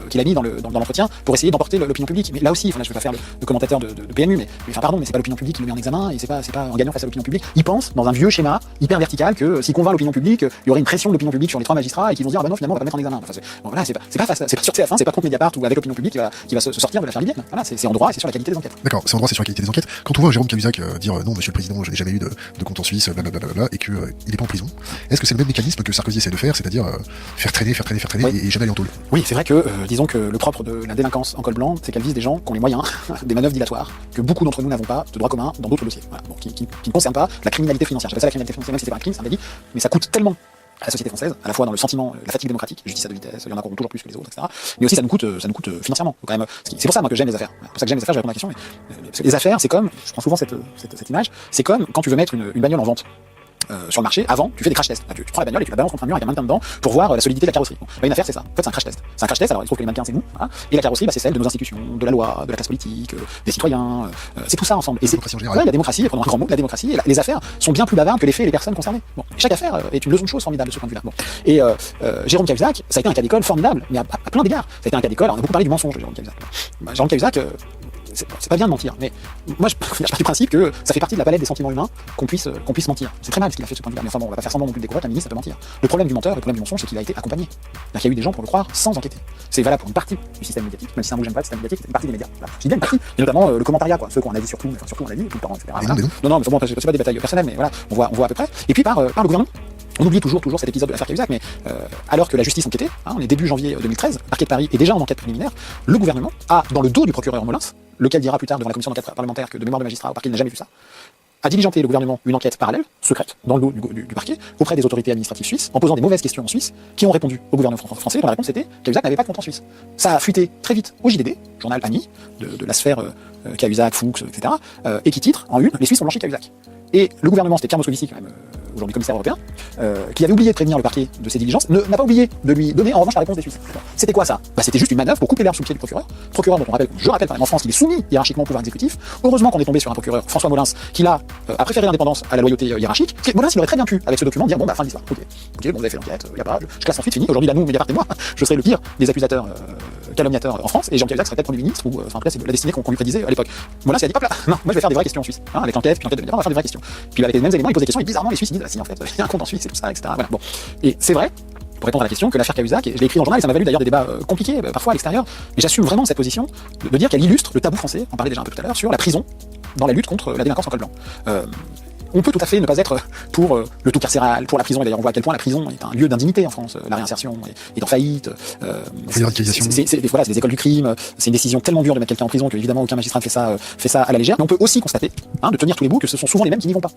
qu'il a mis dans l'entretien pour essayer d'emporter l'opinion publique. Mais là aussi, enfin, là, je vais pas faire le commentateur de PMU, mais enfin pardon, mais c'est pas l'opinion publique qui le met en examen et c'est pas en gagnant face à l'opinion publique. Il pense dans un vieux schéma hyper vertical que s'il convainc l'opinion publique, il y aurait une pression de l'opinion publique sur les 3 magistrats et qu'ils vont dire ah bah non finalement on va pas mettre en examen. Enfin, bon, voilà, c'est pas sur TF1, c'est pas contre Mediapart ou avec l'opinion publique qui va se sortir de l'affaire Livienne. Voilà, c'est en droit et c'est sur la qualité des enquêtes. D'accord, c'est en droit, c'est sur la qualité des enquêtes. Quand on voit Jérôme Cahuzac dire non, monsieur le président, je n'ai jamais eu de compte en Suisse, blablabla, et qu'il n'est pas en prison, est-ce que c'est le même mécanisme que Sarkozy essaie de faire, c'est-à-dire faire traîner oui. et jamais aller en tôle? Oui, c'est vrai que, disons que le propre de la délinquance en col blanc, c'est qu'elle vise des gens qui ont les moyens, des manœuvres dilatoires, que beaucoup d'entre nous n'avons pas de droit commun dans d'autres dossiers. Voilà, bon, qui ne concernent pas la criminalité financière. J'appelle ça la criminalité financière, même si c'est pas un crime, c'est un délit, mais ça coûte tellement à la société française, à la fois dans le sentiment, la fatigue démocratique, justice à deux vitesses, il y en a qui auront toujours plus que les autres, etc. Mais aussi ça nous coûte financièrement. Quand même, c'est pour ça moi que j'aime les affaires. C'est pour ça que j'aime les affaires. Je vais répondre à la question. Mais parce que les affaires, c'est comme, je prends souvent cette image, c'est comme quand tu veux mettre une bagnole en vente. Sur le marché, avant, tu fais des crash tests. Tu prends la bagnole et tu la balances contre un mur avec un mannequin dedans pour voir la solidité de la carrosserie. Bon, une affaire, c'est ça. En fait, c'est un crash test. C'est un crash test. Alors, il se trouve que les mannequins, c'est nous, hein, et la carrosserie, c'est celle de nos institutions, de la loi, de la classe politique, des citoyens. C'est tout ça ensemble. Et c'est la démocratie. Prenons un grand mot, la démocratie. Et les affaires sont bien plus bavardes que les faits et les personnes concernées. Bon, chaque affaire est une leçon de choses formidable de ce point de vue-là. Bon. Et Jérôme Cahuzac, ça a été un cas d'école formidable, mais à plein d'égards. Ça a été un cas d'école. On a beaucoup parlé du mensonge de Jérôme Cahuzac. Jérôme Cahuzac. C'est pas bien de mentir, mais moi je pars du principe que ça fait partie de la palette des sentiments humains qu'on puisse mentir. C'est très mal ce qu'il a fait de ce point de vue-là, mais enfin bon, on va pas faire semblant non plus de découvrir qu'un ministre ça peut mentir. Le problème du menteur, le problème du mensonge, c'est qu'il a été accompagné. Il y a eu des gens pour le croire sans enquêter. C'est valable pour une partie du système médiatique, même si c'est un mot que j'aime pas, le système médiatique, c'est une partie des médias. Voilà. Je dis bien une partie, et notamment le commentariat, quoi, ceux qu'on a dit surtout on a dit, tout le temps, etc. Voilà. Non, mais bon, c'est pas des batailles personnelles, mais voilà, on voit à peu près. Et puis par le gouvernement. On oublie toujours cet épisode de l'affaire Cahuzac, mais alors que la justice enquêtait, on est début janvier 2013, le parquet de Paris est déjà en enquête préliminaire, le gouvernement a, dans le dos du procureur Molins, lequel dira plus tard devant la commission d'enquête parlementaire que de mémoire de magistrat au parquet n'a jamais vu ça, a diligenté le gouvernement une enquête parallèle, secrète, dans le dos du parquet, auprès des autorités administratives suisses, en posant des mauvaises questions en Suisse, qui ont répondu au gouvernement français, dont la réponse était Cahuzac n'avait pas de compte en Suisse. Ça a fuité très vite au JDD, journal ami de la sphère Cahuzac, Fuchs, etc., et qui titre en une, les Suisses ont blanchi Cahuzac. Et le gouvernement, c'était Pierre Moscovici quand même, aujourd'hui commissaire européen, qui avait oublié de prévenir le parquet de ses diligences, n'a pas oublié de lui donner en revanche la réponse des Suisses. C'était quoi ça? C'était juste une manœuvre pour couper l'herbe sous le pied du procureur. Procureur dont je rappelle quand même en France qu'il est soumis hiérarchiquement au pouvoir exécutif. Heureusement qu'on est tombé sur un procureur, François Molins, qui a préféré l'indépendance à la loyauté hiérarchique. Molins, il aurait très bien pu, avec ce document, dire bon bah fin de l'histoire. Ok, bon vous avez fait l'enquête, y a pas, je classe ensuite fini. Aujourd'hui là nous, Mediapart et moi, je serais le pire des accusateurs calomniateurs en France, et Jérôme Cahuzac serait peut-être Premier ministre, ou enfin après c'est la destinée qu'on lui prédisait à l'époque. Molins il a dit hop là, non, moi je vais faire des vraies questions en Suisse, avec l'enquête, puis l'enquête de Mediapart, on va faire des vraies questions. Puis avec les mêmes éléments, il pose des questions et bizarrement les Suisses disent ah si en fait il y a un compte en Suisse et tout ça, etc. Voilà. Bon. Et c'est vrai, pour répondre à la question, que l'affaire Cahuzac, et je l'ai écrit dans le journal, et ça m'a valu d'ailleurs des débats compliqués parfois à l'extérieur, mais j'assume vraiment cette position de dire qu'elle illustre le tabou français, on parlait déjà un peu tout à l'heure, sur la prison dans la lutte contre la délinquance en col blanc. On peut tout à fait ne pas être pour le tout carcéral, pour la prison, et d'ailleurs on voit à quel point la prison est un lieu d'indignité en France, la réinsertion est en faillite, c'est des écoles du crime, c'est une décision tellement dure de mettre quelqu'un en prison que évidemment aucun magistrat ne fait ça à la légère, mais on peut aussi constater, de tenir tous les bouts, que ce sont souvent les mêmes qui n'y vont pas.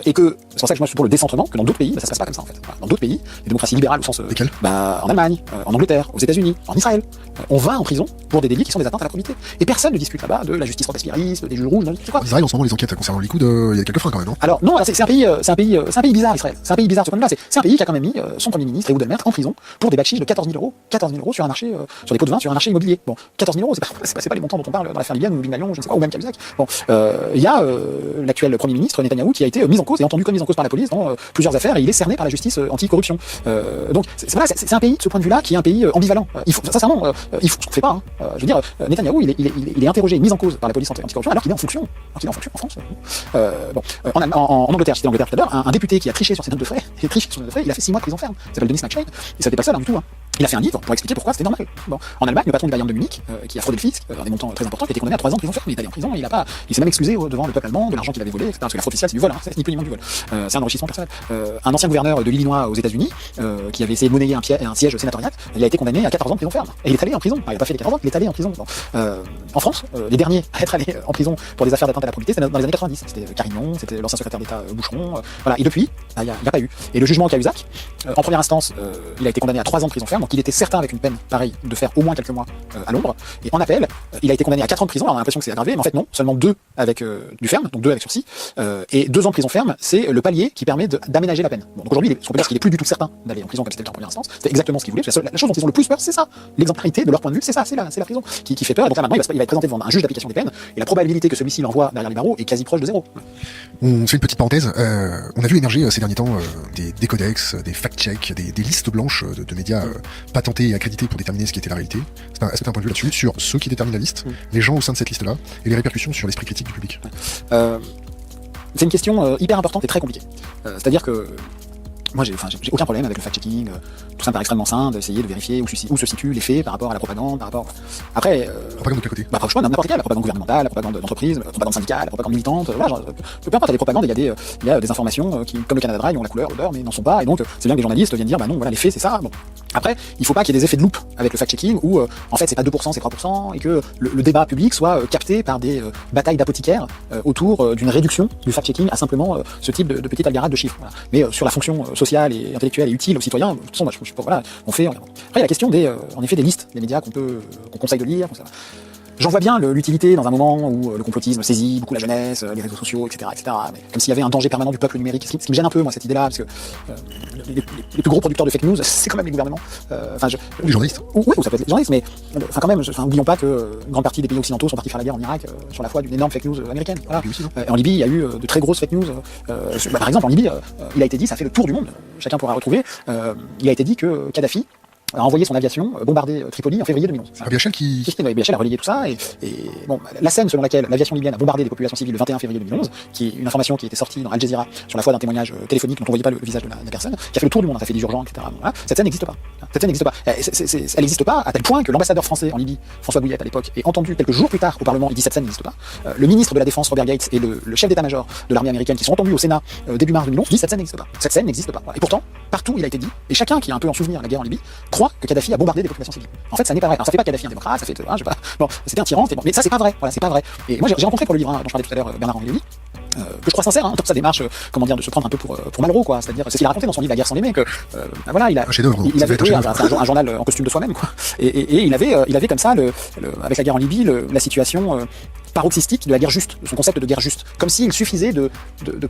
Et que, c'est pour ça que moi je suis pour le décentrement, que dans d'autres pays, ça se passe pas comme ça en fait. Voilà, dans d'autres pays, les démocraties libérales au sens... en Allemagne, en Angleterre, aux États-Unis, en Israël, on va en prison pour des délits qui sont des atteintes à la probité. Et personne ne discute là-bas de la justice robespierriste, des juges rouges, n'importe quoi. En Israël en ce moment les enquêtes concernant les coups il y a quelques freins quand même, non? Alors non, c'est un pays bizarre, Israël. C'est un pays bizarre de ce point de vue-là. C'est un pays qui a quand même mis son premier ministre, Ehud Olmert, en prison pour des bacs de 14 000 euros. 14 000 euros sur un marché, sur des pots de vin, sur un marché immobilier. Bon, 14 000 euros, c'est pas les montants dont on parle dans l'affaire Livienne ou Big Lyon, je ne sais pas, ou même Cahuzac. Bon, il y a l'actuel premier ministre Netanyahou qui a été mis en cause et entendu comme mis en cause par la police dans plusieurs affaires et il est cerné par la justice anti-corruption. Donc c'est un pays de ce point de vue-là qui est un pays ambivalent. Il faut sincèrement, il faut ce qu'on fait pas. Je veux dire, Netanyahou, il est interrogé, mis en cause par la police anti-corruption alors qu'il est en fonction. En France. En Angleterre, j'étais en Angleterre tout à l'heure, un député qui a triché sur ses notes de frais, il a fait 6 mois de prison ferme. Il s'appelle Denis McShane, et ça n'était pas le seul du tout. Il a fait un livre pour expliquer pourquoi c'était normal. Bon. En Allemagne, le patron du Bayern de Munich, qui a fraudé le fisc, des montants très importants, qui a été condamné à 3 ans de prison ferme. Il est allé en prison, il s'est même excusé devant le peuple allemand de l'argent qu'il avait volé, etc. Parce que la fraude fiscale, c'est du vol, c'est ni plus ni moins du vol. C'est un enrichissement personnel. Un ancien gouverneur de l'Illinois aux États-Unis, qui avait essayé de monnayer un siège sénatorial, il a été condamné à 14 ans de prison ferme. Et il est allé en prison. Il n'a pas fait les 14 ans, il est allé en prison. En France, les derniers à être allés en prison pour des affaires d'atteinte à la probité, c'était dans les années 90. C'était Carignon, c'était l'ancien secrétaire d'État Boucheron. Voilà. Et depuis, il n'y a pas eu. Et le jugement Cahuzac, en première instance, il a été condamné à 3 ans de prison ferme, donc il était certain avec une peine pareille de faire au moins quelques mois à l'ombre. Et en appel, il a été condamné à 4 ans de prison. Alors on a l'impression que c'est aggravé, mais en fait non, seulement 2 avec du ferme, donc 2 avec sursis. Et 2 ans de prison ferme, c'est le palier qui permet d'aménager la peine. Bon, donc aujourd'hui, ce qu'on peut dire, c'est qu'il est plus du tout certain d'aller en prison comme c'était le cas en première instance. C'est exactement ce qu'il voulait. La chose dont ils ont le plus peur, c'est ça. L'exemplarité de leur point de vue, c'est ça, c'est la prison qui fait peur. Et donc là maintenant, il va être présenté devant un juge d'application des peines, et la probabilité que celui-ci l'envoie derrière les barreaux est quasi proche de 0. On fait une petite parenthèse. On a vu émerger ces derniers temps des codex, des fact-checks, des listes blanches de médias patenté et accrédité pour déterminer ce qui était la réalité. Est-ce que tu as un point de vue là-dessus, sur ceux qui déterminent la liste, les gens au sein de cette liste-là, et les répercussions sur l'esprit critique du public? C'est une question hyper importante et très compliquée. C'est-à-dire que moi, j'ai aucun problème avec le fact-checking. Tout ça me paraît extrêmement sain d'essayer de vérifier où se situent les faits par rapport à la propagande, par rapport. Après. Propagande de quel côté? Franchement, n'importe quelle, la propagande gouvernementale, la propagande d'entreprise, la propagande syndicale, la propagande militante. Voilà, peu importe, il y a des propagandes, il y a des informations qui, comme le Canada Dry, ont la couleur, l'odeur, mais n'en sont pas. Et donc, c'est bien que les journalistes viennent dire, bah non, voilà, les faits, c'est ça. Bon. Après, il faut pas qu'il y ait des effets de loupe avec le fact-checking où, en fait, c'est pas 2%, c'est 3%, et que le débat public soit capté par des batailles d'apothicaires autour d'une réduction du fact-checking à simplement ce type de petite algarade de chiffres. Voilà. Mais sur la fonction sociale et intellectuelle et utile aux citoyens, de toute façon, moi, je voilà, on fait. Après, il y a la question en effet, des listes des médias qu'on conseille de lire. J'en vois bien l'utilité dans un moment où le complotisme saisit beaucoup la jeunesse, les réseaux sociaux, etc., etc. Mais comme s'il y avait un danger permanent du peuple numérique. Ce qui me gêne un peu, moi, cette idée-là, parce que les plus gros producteurs de fake news, c'est quand même les gouvernements. Les journalistes. Oui, ça peut être les journalistes, mais quand même, n'oublions pas que une grande partie des pays occidentaux sont partis faire la guerre en Irak sur la foi d'une énorme fake news américaine. Voilà. En Libye, il y a eu de très grosses fake news. Par exemple, en Libye, il a été dit, ça fait le tour du monde. Chacun pourra retrouver. Il a été dit que Kadhafi a envoyé son aviation bombarder Tripoli en février 2011. C'est BHL qui... BHL a relayé tout ça, et bon, la scène selon laquelle l'aviation libyenne a bombardé des populations civiles le 21 février 2011, qui est une information qui était sortie dans Al Jazeera sur la foi d'un témoignage téléphonique dont on voyait pas le visage de la personne, qui a fait le tour du monde, ça fait des urgences, etc. Bon, voilà. Cette scène n'existe pas. Elle n'existe pas à tel point que l'ambassadeur français en Libye, François Bouillette à l'époque, est entendu quelques jours plus tard au Parlement, il dit cette scène n'existe pas. Le ministre de la Défense Robert Gates et le chef d'état-major de l'armée américaine qui sont entendus au Sénat début mars 2011 disent cette scène n'existe pas. Cette scène n'existe pas. Voilà. Et pourtant, partout il a été dit, et chacun qui a un peu en souvenir la guerre en Libye croit que Kadhafi a bombardé des populations civiles. En fait, ça n'est pas vrai. Alors, ça fait pas Kadhafi un démocrate, ça fait, je sais pas. Bon, c'était un tyran, mais ça c'est pas vrai. Voilà, c'est pas vrai. Et moi, j'ai rencontré pour le livre dont je parlais tout à l'heure Bernard-Henri Lévy, que je crois sincère, dans sa démarche, comment dire, de se prendre un peu pour Malraux, quoi. C'est-à-dire, c'est ce qu'il a raconté dans son livre La guerre sans les mecs, voilà, il a, un chef-d'œuvre, il avait un journal en costume de soi-même, quoi. Et il avait comme ça, avec la guerre en Libye, la situation paroxystique de la guerre juste, de son concept de guerre juste. Comme s'il suffisait de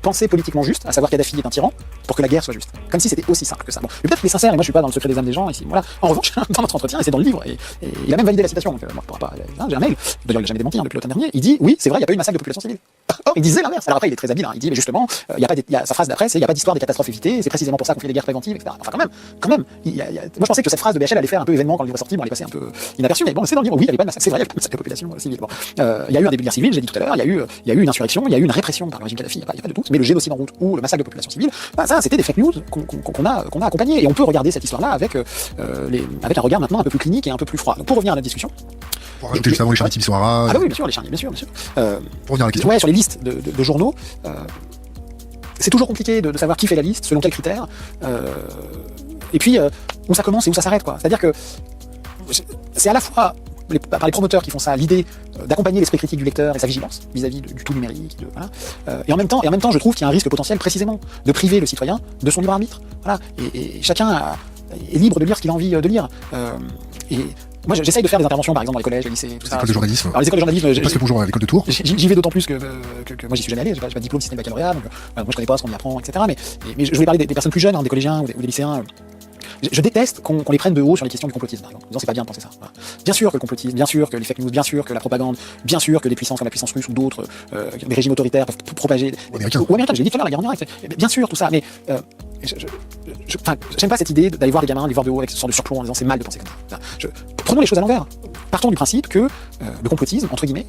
penser politiquement juste, à savoir Kadhafi est un tyran, pour que la guerre soit juste. Comme si c'était aussi simple que ça. Bon, mais peut-être qu'il est sincère, et moi je suis pas dans le secret des âmes des gens ici. Voilà. En revanche, dans notre entretien, et c'est dans le livre, et il a même validé la citation, donc moi je pourrais pas. J'ai un mail, d'ailleurs il a jamais démenti depuis l'automne dernier, il dit oui, c'est vrai, il n'y a pas eu de massacre de population civile. Or, il disait l'inverse. Alors après, il est très habile, il dit mais justement, sa phrase d'après, c'est il n'y a pas d'histoire des catastrophes évitées, c'est précisément pour ça qu'on fait des guerres préventives, etc. Enfin quand même, moi je pensais que cette phrase de BHL allait faire un peu événement quand le livre est sorti, bon, elle est passée un peu inaperçue, mais bon, c'est dans le livre, oui, il n'y avait pas de massacre, c'est vrai, il n'y avait pas de massacre de population civile. Bon. Il y a eu un début de guerre civile, j'ai dit tout à l'heure, il y a eu une insurrection, il y a eu une répression par le régime Kadhafi, il n'y a pas de doute, mais le génocide en route ou le massacre de population civile, ça c'était des fake news qu'on a accompagné, et on peut regarder cette histoire-là avec un regard maintenant un peu plus clinique et un peu plus froid. Donc pour revenir à notre discussion, pour rajouter justement les charniers Timisoara. Ah oui, bien sûr, les charniers, bien sûr. Pour revenir à la question. Ouais, sur les listes de journaux, c'est toujours compliqué de savoir qui fait la liste, selon quels critères, et puis où ça commence et où ça s'arrête, quoi. C'est-à-dire que c'est à la fois par les promoteurs qui font ça, l'idée d'accompagner l'esprit critique du lecteur et sa vigilance vis-à-vis du tout numérique, voilà. Et en même temps, je trouve qu'il y a un risque potentiel précisément de priver le citoyen de son libre arbitre, voilà. Et chacun est libre de lire ce qu'il a envie de lire. Et moi, j'essaye de faire des interventions, par exemple, dans les collèges, les lycées, tout ça. Les écoles de journalisme. Alors, les écoles de journalisme, passe le bonjour à l'école de Tours. J'y vais d'autant plus que moi, j'y suis jamais allé. J'ai pas de diplôme système baccalauréat, donc moi, je connais pas ce qu'on y apprend, etc. Mais je voulais parler des personnes plus jeunes, des collégiens ou des lycéens. Je déteste qu'on les prenne de haut sur les questions du complotisme, par exemple. En disant c'est pas bien de penser ça. Voilà. Bien sûr que le complotisme, bien sûr que les fake news, bien sûr que la propagande, bien sûr que des puissances comme la puissance russe ou d'autres, des régimes autoritaires peuvent propager. Ou américains, j'ai dit tout à l'heure, la guerre en Irak. Bien sûr, tout ça, mais j'aime pas cette idée d'aller voir les gamins, les voir de haut avec ce genre de surplomb en disant c'est mal de penser comme ça. Prenons les choses à l'envers. Partons du principe que le complotisme, entre guillemets,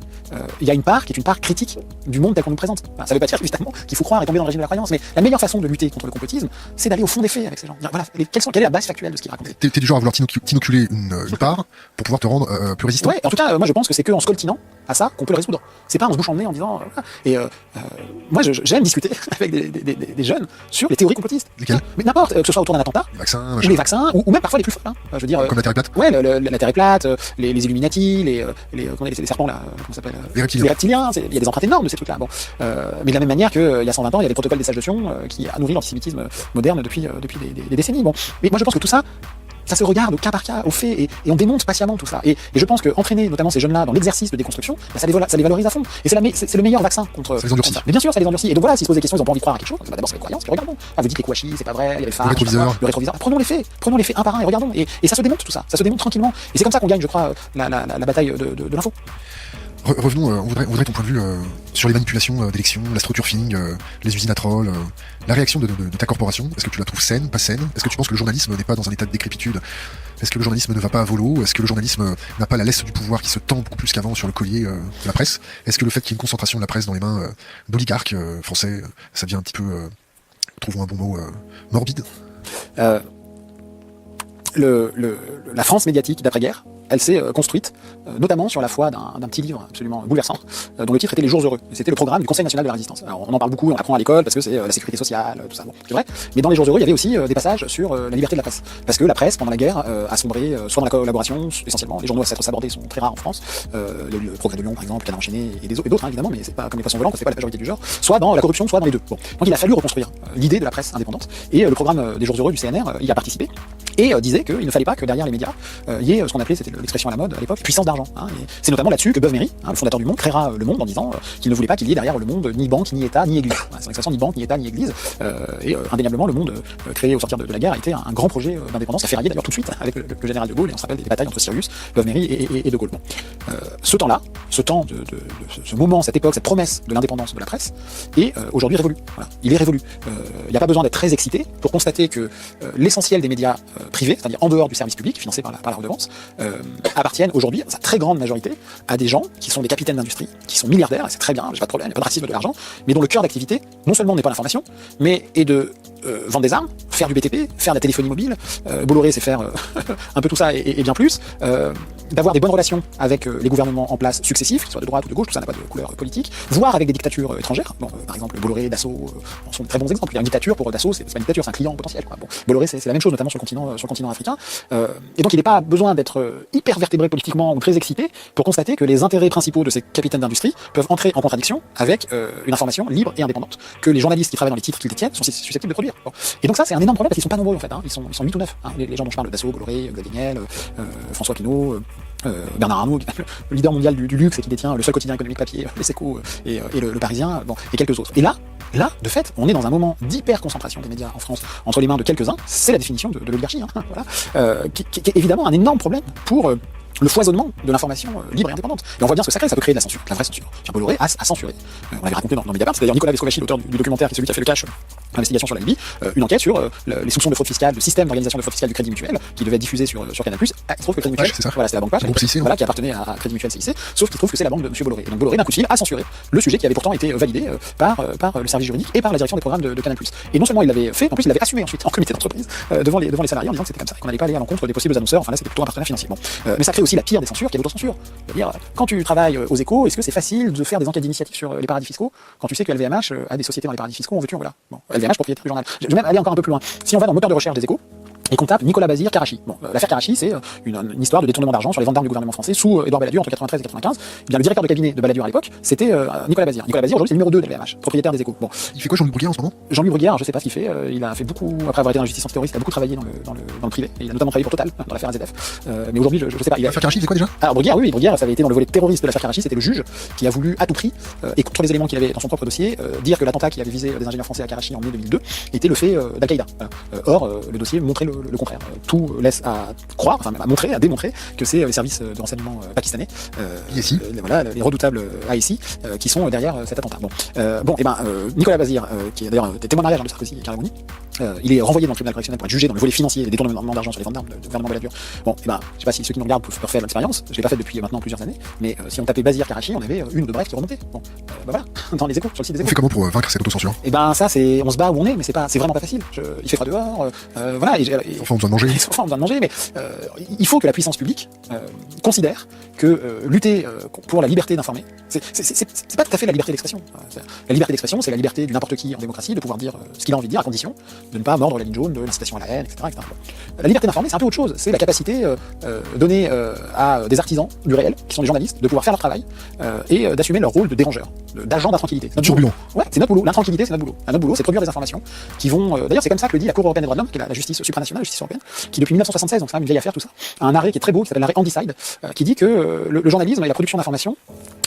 il y a une part qui est une part critique du monde tel qu'on nous présente. Enfin, ça veut pas dire évidemment qu'il faut croire et tomber dans le régime de la croyance, mais la meilleure façon de lutter contre le complotisme, c'est d'aller au fond des faits avec ces gens. Dire, voilà, quelle est la base factuelle de ce qu'ils racontent. T'es du genre à vouloir t'inoculer une part pour pouvoir te rendre plus résistant. Ouais, en tout cas, moi je pense que c'est qu'en se coltinant à ça qu'on peut le résoudre. C'est pas en se bouchant le nez en disant. Moi j'aime discuter avec des jeunes sur les théories complotistes. Lesquelles? Mais n'importe, que ce soit autour d'un attentat, ou les vaccins, ou même parfois les plus folles. Je veux dire. Comme la Terre est plate. Ouais, la Terre est plate, les Illuminati, les serpents là, comment ça s'appelle? Les reptiliens. Il y a des empreintes énormes de ces trucs-là. Bon, mais de la même manière qu'il y a 120 ans, il y a des protocoles des sages de Sion qui a nourri l'antisémitisme moderne depuis des décennies. Bon, mais moi je pense que tout ça. Ça se regarde au cas par cas, au fait, et on démonte patiemment tout ça. Et je pense qu'entraîner notamment ces jeunes-là dans l'exercice de déconstruction, ça les valorise à fond. Et c'est le meilleur vaccin contre ça. Les endurcit. Mais bien sûr, ça les endurcit. Et donc voilà, s'ils se posent des questions, ils ont pas envie de croire à quelque chose. D'abord, c'est les croyances, puis regardons. Vous dites les Kouachi, c'est pas vrai, il y avait le phare, le rétroviseur. Prenons les faits un par un et regardons. Et ça se démonte tout ça. Ça se démonte tranquillement. Et c'est comme ça qu'on gagne, je crois, la bataille de l'info. Revenons, on voudrait ton point de vue sur les manipulations d'élections, l'astroturfing, les usines à trolls, la réaction de ta corporation. Est-ce que tu la trouves saine, pas saine? Est-ce que tu penses que le journalisme n'est pas dans un état de décrépitude? Est-ce que le journalisme ne va pas à volo? Est-ce que le journalisme n'a pas la laisse du pouvoir qui se tend beaucoup plus qu'avant sur le collier de la presse? Est-ce que le fait qu'il y ait une concentration de la presse dans les mains d'oligarques français, ça devient un petit peu, trouvons un bon mot, morbide? La France médiatique d'après-guerre, elle s'est construite notamment sur la foi d'un petit livre absolument bouleversant, dont le titre était Les Jours Heureux. C'était le programme du Conseil national de la résistance. Alors on en parle beaucoup, on l'apprend à l'école parce que c'est la sécurité sociale, tout ça, bon, c'est vrai. Mais dans Les Jours Heureux, il y avait aussi des passages sur la liberté de la presse. Parce que la presse, pendant la guerre, a sombré soit dans la collaboration, essentiellement. Les journaux à s'être sabordés sont très rares en France. Le Progrès de Lyon, par exemple, Canard enchaîné et d'autres, hein, évidemment, mais c'est pas comme les poissons volants, c'est pas la majorité du genre. Soit dans la corruption, soit dans les deux. Bon. Donc il a fallu reconstruire l'idée de la presse indépendante. Et le programme des Jours Heureux du CNR y a participé. Et disait qu'il ne fallait pas que derrière les médias, il y ait ce qu'on appelait, c'était l'expression à la mode à l'époque, puissance d'argent. Hein. C'est notamment là-dessus que Beuve-Méry, hein, le fondateur du Monde, créera le Monde en disant qu'il ne voulait pas qu'il y ait derrière le Monde ni banque, ni État, ni Église. Voilà, c'est l'expression ni banque, ni État, ni Église. Indéniablement, le Monde créé au sortir de la guerre a été un grand projet d'indépendance, qui a ferraillé d'ailleurs tout de suite avec le général de Gaulle, et on se rappelle des batailles entre Sirius, Beuve-Méry et de Gaulle. Bon. Ce temps-là, ce moment, cette époque, cette promesse de l'indépendance de la presse est aujourd'hui révolu. Voilà. Il est révolu. Il n'y a pas besoin d'être très excité pour constater que l'essentiel des médias privés, c'est-à-dire en dehors du service public, financé par la redevance, appartiennent aujourd'hui, sa très grande majorité, à des gens qui sont des capitaines d'industrie, qui sont milliardaires, et c'est très bien, j'ai pas de problème, il n'y a pas de racisme de l'argent, mais dont le cœur d'activité, non seulement n'est pas l'information, mais est de vendre des armes, faire du BTP, faire de la téléphonie mobile, Bolloré c'est faire un peu tout ça et bien plus, d'avoir des bonnes relations avec les gouvernements en place successifs, qu'ils soient de droite ou de gauche, tout ça n'a pas de couleur politique, voire avec des dictatures étrangères. Bon, par exemple, Bolloré, Dassault sont de très bons exemples. Il y a une dictature pour Dassault, c'est pas une dictature, c'est un client potentiel. Quoi. Bon, Bolloré, c'est la même chose, notamment sur le continent africain. Et donc, il n'est pas besoin d'être hyper vertébré politiquement ou très excité pour constater que les intérêts principaux de ces capitaines d'industrie peuvent entrer en contradiction avec une information libre et indépendante que les journalistes qui travaillent dans les titres qu'ils détiennent sont susceptibles de produire. Bon. Et donc ça, c'est un énorme problème parce qu'ils sont pas nombreux en fait. Hein. Ils sont 8 ou 9. Hein. Les gens dont je parle, Dassault, Bolloré, Xavier Niel, François Pinault, Bernard Arnault, le leader mondial du luxe et qui détient le seul quotidien économique papier, les Échos et le Parisien, bon, et quelques autres. Et là, de fait, on est dans un moment d'hyper-concentration des médias en France entre les mains de quelques-uns. C'est la définition de l'oligarchie, hein, voilà, qui est évidemment un énorme problème pour le foisonnement de l'information libre et indépendante. Et on voit bien ce que ça crée, ça peut créer de la censure, de la vraie censure. Bolloré a censuré. On l'avait raconté dans Mediapart, c'est d'ailleurs Nicolas Vescovaci, l'auteur du documentaire, qui est celui qui a fait le cache, l'investigation sur la Libye, une enquête sur les soupçons de fraude fiscale, le système d'organisation de fraude fiscale du Crédit Mutuel, qui devait être diffusé sur Canal+. Il se trouve que le Crédit Mutuel, voilà, c'est la banque Page, voilà, qui appartenait à Crédit Mutuel CIC, sauf qu'il trouve que c'est la banque de M. Bolloré. Et donc Bolloré, d'un coup de fil, a censuré le sujet qui avait pourtant été validé par le service juridique et par la direction des programmes de Canal+. Et non seulement il l'avait fait, en plus il l'avait assumé ensuite en comité d'entreprise devant les salariés en disant que c'était comme ça, qu'on n'allait pas aller à l'encontre des possibles annonceurs. Enfin là, c'était plutôt un partenaire financier. Bon. Mais ça crée aussi la pire des censures, qui est l'autocensure. C'est-à-dire, quand tu travailles aux Échos, est-ce que c'est facile de faire des enquêtes d'initiative sur les paradis fiscaux quand tu sais que LVMH a des sociétés dans les paradis fiscaux, en veux-tu, voilà. Bon, LVMH, propriétaire du journal. Je vais même aller encore un peu plus loin. Si on va dans le moteur de recherche des Échos, et qu'on tape Nicolas Bazir, Karachi. Bon, l'affaire Karachi, c'est une histoire de détournement d'argent sur les ventes d'armes du gouvernement français sous Édouard Balladur entre 93 et 95. Eh bien, le directeur de cabinet de Balladur à l'époque, c'était Nicolas Bazir. Nicolas Bazir, aujourd'hui, c'est le numéro 2 de LVMH, propriétaire des Échos. Bon. Il fait quoi, Jean-Louis Bruguière, en ce moment? Jean-Louis Bruguière, je sais pas ce qu'il fait. Il a fait beaucoup, après avoir été dans la justice antiterroriste, il a beaucoup travaillé dans le privé. Et il a notamment travaillé pour Total, dans l'affaire AZF. Mais aujourd'hui, je sais pas. L'affaire Karachi, c'est quoi déjà? Alors, Bruguière, oui, Bruguière, ça avait été dans le volet terroriste de l'affaire Karachi, c'était le juge qui a voulu à tout prix, et contre les éléments qu'il avait dans son propre dossier, dire que l'attentat qui avait visé des ingénieurs français à Karachi en mai 2002 était le fait d'Al-Qaïda. Or, le dossier montrait le contraire. Tout laisse à croire, enfin même à montrer, à démontrer que c'est les services de renseignement pakistanais, voilà, les redoutables ASI, qui sont derrière cet attentat. Bon, Nicolas Bazir, qui est d'ailleurs témoin mariage de Sarkozy et Caramouni, il est renvoyé dans le tribunal correctionnel pour être jugé dans le volet financier des détournements d'argent sur les ventes d'armes du gouvernement Balladur. Bon, je sais pas si ceux qui nous regardent peuvent faire l'expérience, je l'ai pas fait depuis maintenant plusieurs années, mais si on tapait Bazir Karachi, on avait une ou deux brèves qui remontaient. Bon, voilà, dans les Échos, sur le site des Échos. On fait comment pour vaincre cette autocensure? Ça, c'est, on se bat où on est, mais c'est vraiment pas facile. Il fait froid dehors, voilà. Les enfants ont besoin de manger. Les enfants ont besoin de manger, mais il faut que la puissance publique considère que lutter pour la liberté d'informer, c'est pas tout à fait la liberté d'expression. La liberté d'expression, c'est la liberté du n'importe qui en démocratie de pouvoir dire ce qu'il a envie de dire, à condition de ne pas mordre la ligne jaune de l'incitation à la haine, etc. La liberté d'informer, c'est un peu autre chose. C'est la capacité donnée à des artisans du réel, qui sont des journalistes, de pouvoir faire leur travail et d'assumer leur rôle de dérangeur, d'agent d'intranquillité. Turbulent. Ouais, c'est notre boulot. L'intranquillité, c'est notre boulot. Notre boulot, c'est produire des informations qui vont. D'ailleurs, c'est comme ça que le dit la Cour européenne des droits de l'homme, qui est la justice supranationale, la justice européenne, qui depuis 1976, donc c'est une vieille affaire tout ça, a un arrêt qui est très beau, qui s'appelle l'arrêt Handicide, qui dit que le journalisme et la production d'informations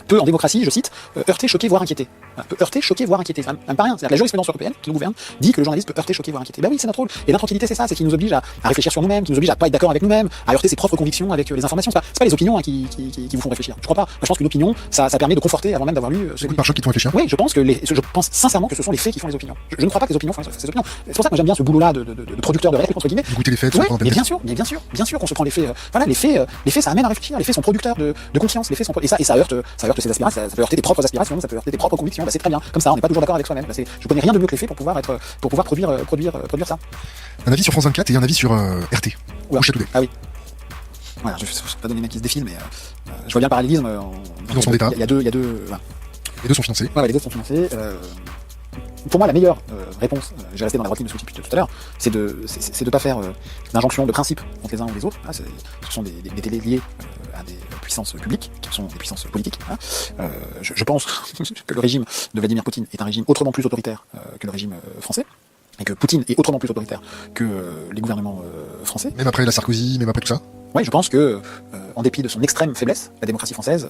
peut en démocratie, je cite, heurter, choquer, voire inquiéter. Voilà, peut heurter, choquer, voire inquiéter. Ça me paraît rien. C'est-à-dire que la jurisprudence européenne qui nous gouverne dit que le journaliste peut heurter, choquer, voire inquiéter. Ben oui, c'est notre rôle. Et l'intranquillité, c'est ça, c'est qu'il nous oblige à réfléchir sur nous-mêmes, qui nous oblige à pas être d'accord avec nous-mêmes, à heurter ses propres convictions avec les informations. C'est pas les opinions qui vous font réfléchir. Je crois pas. Moi, je pense qu'une opinion, ça permet de conforter avant même d'avoir lu. C'est par choc qui te font réfléchir. Oui, je pense sincèrement que ce sont les faits qui font les opinions. Je ne crois pas que les opinions font ces opinions. C'est pour ça que moi j'aime bien ce boulot-là de producteur de réalité entre guillemets. Écouter les faits, ouais, mais bien sûr qu'on se prend les faits. Voilà, les faits, ça amène à réfléchir. Les faits sont producteurs de conscience. Les faits sont et ça heurte ses aspirations, ça peut heurter tes propres aspirations, ça peut heurter tes propres convictions. Bah, c'est très bien. Comme ça, on n'est pas toujours d'accord avec soi-même. Bah, je connais rien de mieux que les faits pour pouvoir produire ça. Un avis sur France 24 et un avis sur RT. Ouais. Ou Chateaudet. Ah oui. Voilà, je vais pas donner les mecs qui se défilent, mais je vois bien le parallélisme. Financement d'État. Il y a deux. Voilà. Les deux sont financés. Ouais, les deux sont financés. Pour moi, la meilleure réponse, j'ai resté dans la droite ligne de ce que j'ai dit tout à l'heure, c'est de pas faire d'injonction de principe entre les uns ou les autres. Hein, ce sont des télés liées à des puissances publiques, qui sont des puissances politiques. Hein. Je pense que le régime de Vladimir Poutine est un régime autrement plus autoritaire que le régime français, et que Poutine est autrement plus autoritaire que les gouvernements français. Même après la Sarkozy, même après tout ça. Oui, je pense que, en dépit de son extrême faiblesse, la démocratie française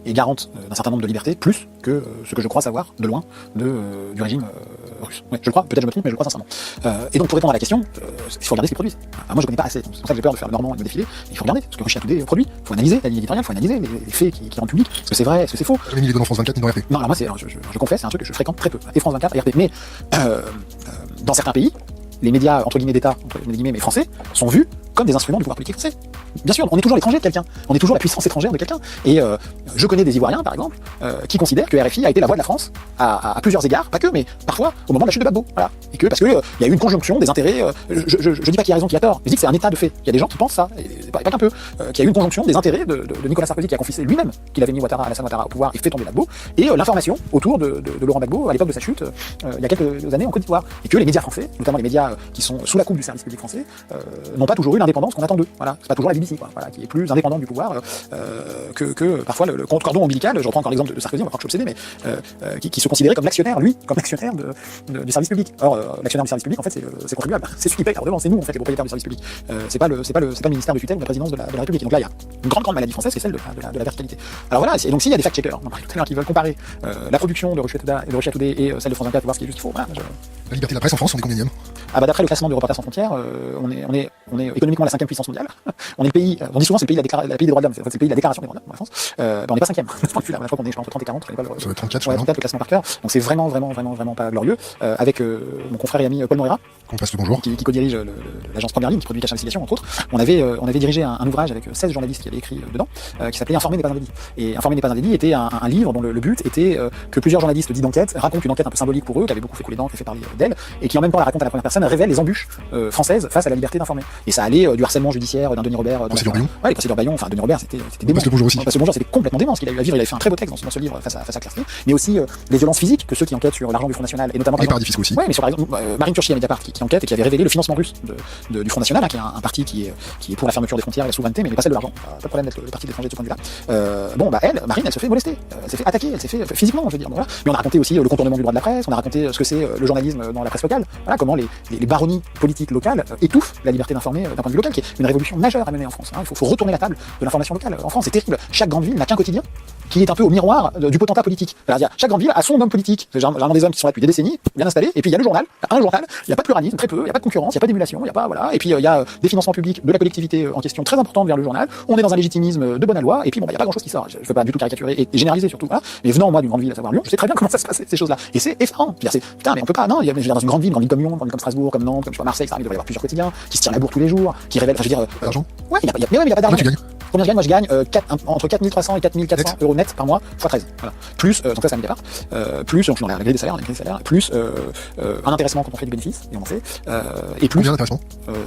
est garante d'un certain nombre de libertés, plus que ce que je crois savoir, de loin, du régime russe. Ouais, je le crois, peut-être je me trompe, mais je le crois sincèrement. Et donc, pour répondre à la question, il faut regarder ce qu'ils produisent. Moi, je connais pas assez, c'est pour ça que j'ai peur de faire le normand et de me défiler, mais il faut regarder ce que Russia Today produit. Il faut analyser la ligne éditoriale, il faut analyser les faits qui rendent public, est-ce que c'est vrai, est-ce que c'est faux. Jamais mis les deux dans France 24 ni dans RT. Non, alors moi, je confesse, c'est un truc que je fréquente très peu, et France 24 et RT. Mais dans certains pays, les médias, entre guillemets d'État, entre guillemets, mais français, sont vus comme des instruments du pouvoir politique français. Bien sûr, on est toujours l'étranger de quelqu'un, on est toujours la puissance étrangère de quelqu'un. Et je connais des Ivoiriens, par exemple, qui considèrent que RFI a été la voix de la France à plusieurs égards, pas que, mais parfois au moment de la chute de Gbagbo. Voilà. Et que parce que il y a eu une conjonction des intérêts. Je dis pas qui a raison, qui a tort. Je dis que c'est un état de fait. Il y a des gens qui pensent ça, et pas qu'un peu, qu'il y a eu une conjonction des intérêts de Nicolas Sarkozy, qui a confessé lui-même qu'il avait mis Alassane Ouattara au pouvoir et fait tomber Gbagbo, et l'information autour de Laurent Gbagbo à l'époque de sa chute, il y a quelques années en Côte d'Ivoire, et que les médias français, notamment les médias qui sont sous la coupe du service public français, n'ont pas toujours eu l'indépendance qu'on attend d'eux. Voilà, c'est pas toujours la BBC, quoi. Voilà, qui est plus indépendante du pouvoir que parfois le cordon ombilical. Je reprends encore l'exemple de Sarkozy, on va croire que je suis obsédé, mais qui se considérait comme l'actionnaire, lui, comme l'actionnaire du service public. Or, l'actionnaire du service public, en fait, c'est le contribuable. C'est celui qui paye la redevance, c'est nous, en fait, les propriétaires du service public. C'est pas le ministère de tutelle ou la présidence de la République. Et donc là, il y a une grande maladie française, c'est celle de la verticalité. Alors voilà, et donc s'il y a des fact-checkers, tout à l'heure, qui veulent comparer la production de Russia Today et celle de France 24 pour voir ce qui est juste faux. Voilà, La liberté de la presse en France, on est combien? Ah bah d'après le classement de Reporters sans frontières, on est économiquement la 5e puissance mondiale. On est le pays, on dit souvent c'est le pays des droits de l'homme, c'est le pays de la déclaration des droits de l'homme en France. On n'est pas 5e. Je crois qu'on est entre 30 et 40. Ça va être 34, je crois. crois. 34 le classement par cœur. Donc c'est vraiment pas glorieux. Avec mon confrère et ami Paul Moreira, qu'on passe le bonjour, qui co-dirige l'agence Première Ligne, qui produit Cache Investigation entre autres. On avait dirigé un ouvrage avec 16 journalistes qui avaient écrit dedans, qui s'appelait Informer n'est pas un délit. Et Informer n'est pas un délit était un livre dont le but était que plusieurs journalistes dits d'enquête racontent une enquête un peu symbolique pour eux, qui avait beaucoup fait couler d'encre et fait parler d'elle, et qui en même temps la raconte à la première personne, révèle les embûches françaises face à la liberté d'informer. Et ça allait du harcèlement judiciaire d'un Denis Robert. Ouais, les procédures Bayon, enfin Denis Robert, c'était dément. Passe le bonjour aussi. Passe le bonjour, c'était complètement dément ce qu'il a eu à vivre. Il avait fait un très beau texte dans ce livre face à Claire Spier, mais aussi les violences physiques que ceux qui enquêtent sur l'argent du Front National, et notamment les paradis fiscaux aussi. Ouais, mais sur par exemple Marine Turchi à Mediapart qui enquête et qui avait révélé le financement russe du Front National, qui est un parti qui est pour la fermeture des frontières et la souveraineté, mais pas celle de l'argent. Pas de problème d'être le parti des étrangers de ce point de vue-là. Marine, elle se fait molester, elle s'est fait attaquer, elle s'est fait physiquement, je veux dire. Voilà. Mais on a raconté aussi le contournement du droit de la presse, on a raconté ce que c'est le journalisme dans la presse locale. Voilà comment les baronnies politiques locales étouffent la liberté d'informer d'un point de vue local, qui est une révolution majeure à mener en France. Hein. Il faut retourner la table de l'information locale. En France, c'est terrible. Chaque grande ville n'a qu'un quotidien qui est un peu au miroir du potentat politique. C'est-à-dire, chaque grande ville a son homme politique. C'est généralement des hommes qui sont là depuis des décennies, bien installés. Et puis il y a le journal, il n'y a pas de pluralisme, très peu, il n'y a pas de concurrence, il n'y a pas d'émulation, il n'y a pas, voilà. Et puis il y a des financements publics de la collectivité en question très importants vers le journal. On est dans un légitimisme de bonne loi. Et puis bon, il n'y a pas grand-chose qui sort. Je ne veux pas du tout caricaturer et généraliser surtout. Voilà. Mais venant moi d'une grande ville, à savoir Lyon, je sais très bien comment ça se passe ces choses-là. Et c'est effarant. Putain, mais on peut pas. Non, je veux dire, dans une grande ville comme Lyon, comme Strasbourg, comme Nantes, comme je sais pas, Marseille, ça, il devrait y avoir plusieurs quotidiens qui se tirent la bourre tous les jours, qui révèlent. Enfin, je veux dire. L'argent. Ouais, il n'y a pas d'argent. Combien je gagne? Moi, je gagne entre 4 300 et 4 400 net. euros net par mois, x 13. Voilà. Plus, donc ça, c'est à Mediapart. Plus, donc, je suis dans la grille des salaires, plus un intéressement quand on fait du bénéfice, et on en fait. Et plus. Combien d'intéressement?